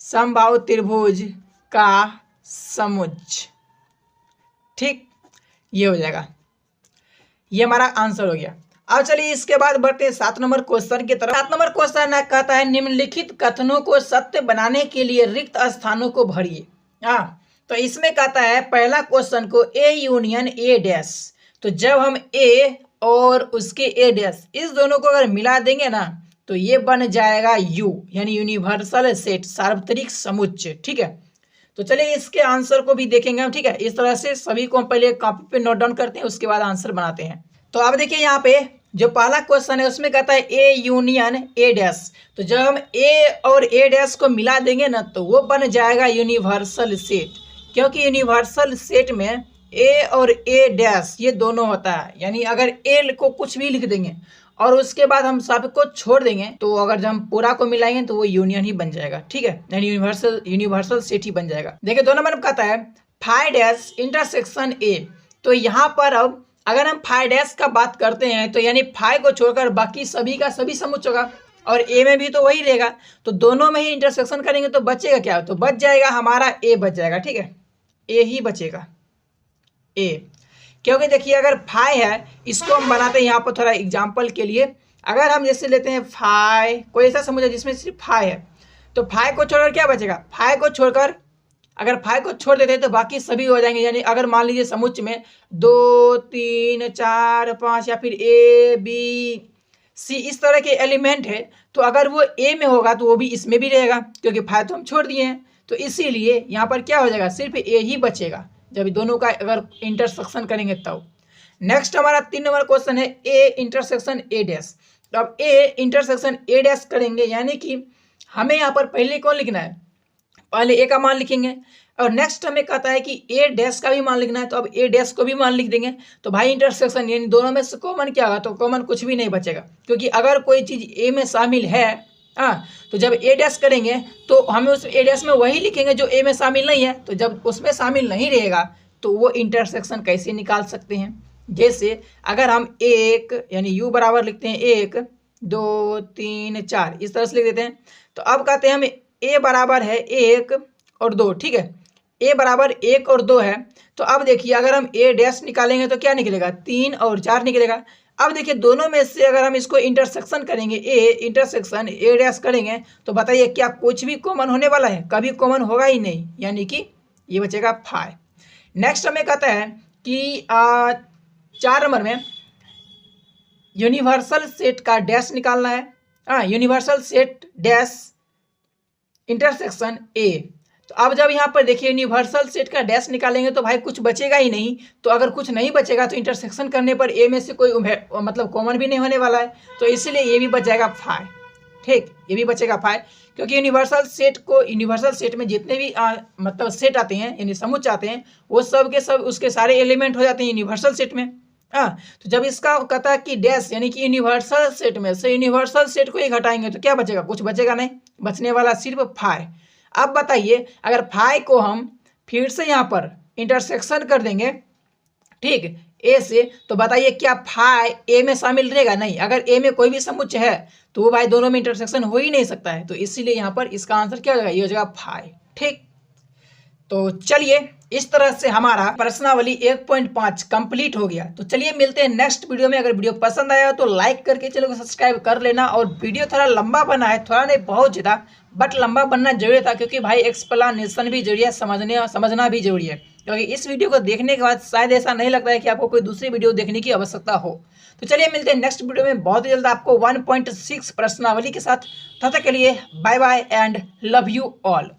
समबाहु त्रिभुज का समुच्चय, ठीक, ये हो जाएगा, ये हमारा आंसर हो गया। अब चलिए इसके बाद बढ़ते हैं 7 नंबर क्वेश्चन की तरफ। 7 नंबर क्वेश्चन कहता है निम्नलिखित कथनों को सत्य बनाने के लिए रिक्त स्थानों को भरिए। तो इसमें कहता है पहला क्वेश्चन को ए यूनियन ए डैश, तो जब हम ए और उसके ए डैश इस दोनों को अगर मिला देंगे ना तो ये बन जाएगा यू, यानी यूनिवर्सल सेट, सार्वत्रिक समुच्चय, ठीक है। तो चलिए इसके आंसर को भी देखेंगे हम, ठीक है। इस तरह से सभी को हम पहले कॉपी पे नोट डाउन करते हैं, उसके बाद आंसर बनाते हैं। तो अब देखिए यहाँ पे जो पहला क्वेश्चन है उसमें कहता है ए यूनियन ए डैश, तो जब हम ए और ए डैश को मिला देंगे ना तो वो बन जाएगा यूनिवर्सल सेट, क्योंकि यूनिवर्सल सेट में ए और ए डैश ये दोनों होता है, यानी अगर ए को कुछ भी लिख देंगे और उसके बाद हम सबको छोड़ देंगे तो अगर जब हम पूरा को मिलाएंगे तो वो यूनियन ही बन जाएगा, ठीक है, यानी यूनिवर्सल सेट ही बन जाएगा। देखिए 2 नंबर में कहता है फाई डैश इंटरसेक्शन ए, तो यहाँ पर अब अगर हम फाई डैश का बात करते हैं तो यानी फाई को छोड़कर बाकी सभी का सभी समुच्चय होगा और ए में भी तो वही रहेगा, तो दोनों में ही इंटरसेक्शन करेंगे तो बचेगा क्या, तो बच जाएगा हमारा ए बच जाएगा, ठीक है, ए ही बचेगा, ए, क्योंकि देखिए अगर फाई है इसको हम बनाते हैं यहाँ पर थोड़ा एग्जाम्पल के लिए, अगर हम जैसे लेते हैं फाई, कोई ऐसा समुच्चय जिसमें सिर्फ फाई है, तो फाई को छोड़कर क्या बचेगा, फाई को छोड़कर अगर फाई को छोड़ देते हैं तो बाकी सभी हो जाएंगे, यानी अगर मान लीजिए समुच्चय में 2 3 4 5 या फिर ए बी सी इस तरह के एलिमेंट है, तो अगर वो ए में होगा तो वो भी इसमें भी रहेगा, क्योंकि फाई तो हम छोड़ दिए हैं, तो इसीलिए यहाँ पर क्या हो जाएगा, सिर्फ ए ही बचेगा जब दोनों का अगर इंटरसेक्शन करेंगे तब। नेक्स्ट हमारा 3 नंबर क्वेश्चन है ए इंटरसेक्शन ए डैश, तो अब ए इंटरसेक्शन ए डैश करेंगे, यानी कि हमें यहाँ पर पहले कौन लिखना है, पहले ए का मान लिखेंगे और नेक्स्ट हमें कहता है कि ए डैश का भी मान लिखना है, तो अब ए डैश को भी मान लिख देंगे, तो भाई इंटरसेक्शन यानी दोनों में से कॉमन क्या होगा, तो कॉमन कुछ भी नहीं बचेगा, क्योंकि अगर कोई चीज़ ए में शामिल है तो जब ए डैश करेंगे तो हमें उस ए डैश में वही लिखेंगे जो ए में शामिल नहीं है, तो जब उसमें शामिल नहीं रहेगा तो वो इंटरसेक्शन कैसे निकाल सकते हैं। जैसे अगर हम एक यानी यू बराबर लिखते हैं 1 2 3 4 इस तरह से लिख देते हैं, तो अब कहते हैं हम ए बराबर है 1 और 2, ठीक है, ए बराबर 1 और 2 है, तो अब देखिए अगर हम ए डैश निकालेंगे तो क्या निकलेगा, 3 और 4 निकलेगा। अब देखिए दोनों में से अगर हम इसको इंटरसेक्शन करेंगे, ए इंटरसेक्शन ए डैश करेंगे, तो बताइए क्या कुछ भी कॉमन होने वाला है, कभी कॉमन होगा ही नहीं, यानी कि ये बचेगा 5। नेक्स्ट हमें कहता है कि 4 नंबर में यूनिवर्सल सेट का डैश निकालना है। Universal set dash intersection A. तो अब जब यहाँ पर देखिए यूनिवर्सल सेट का डैश निकालेंगे तो भाई कुछ बचेगा ही नहीं, तो अगर कुछ नहीं बचेगा तो इंटरसेक्शन करने पर ए में से कोई मतलब कॉमन भी नहीं होने वाला है, तो इसलिए ये भी बच जाएगा 5। ठीक, ये भी बचेगा 5, क्योंकि यूनिवर्सल सेट में जितने भी मतलब सेट आते हैं यानी समुच्चय आते हैं, वो सब के सब उसके सारे एलिमेंट हो जाते हैं यूनिवर्सल सेट में। तो जब इसका कहता है कि डैश यानी कि यूनिवर्सल सेट में से यूनिवर्सल सेट को ही घटाएंगे तो क्या बचेगा, कुछ बचेगा नहीं, बचने वाला सिर्फ 5। अब बताइए अगर 5 को हम फिर से यहाँ पर इंटरसेक्शन कर देंगे, ठीक, ए से, तो बताइए क्या 5 ए में शामिल रहेगा, नहीं। अगर ए में कोई भी समुच्चय है तो वो भाई दोनों में इंटरसेक्शन हो ही नहीं सकता है, तो इसीलिए यहाँ पर इसका आंसर क्या हो जाएगा, ये हो जाएगा 5। ठीक, तो चलिए इस तरह से हमारा प्रश्नावली 1.5 कंप्लीट हो गया। तो चलिए मिलते हैं नेक्स्ट वीडियो में। अगर वीडियो पसंद आया तो लाइक करके चैनल को सब्सक्राइब कर लेना, और वीडियो थोड़ा लंबा बना है, थोड़ा नहीं बहुत ज़्यादा, बट लंबा बनना जरूरी था, क्योंकि भाई एक्सप्लेनेशन भी जरूरी है, समझना भी जरूरी है, क्योंकि इस वीडियो को देखने के बाद शायद ऐसा नहीं लगता है कि आपको कोई दूसरी वीडियो देखने की आवश्यकता हो। तो चलिए मिलते हैं नेक्स्ट वीडियो में बहुत ही जल्द आपको 1.6 प्रश्नावली के साथ। तब तक के लिए bye bye and love you all.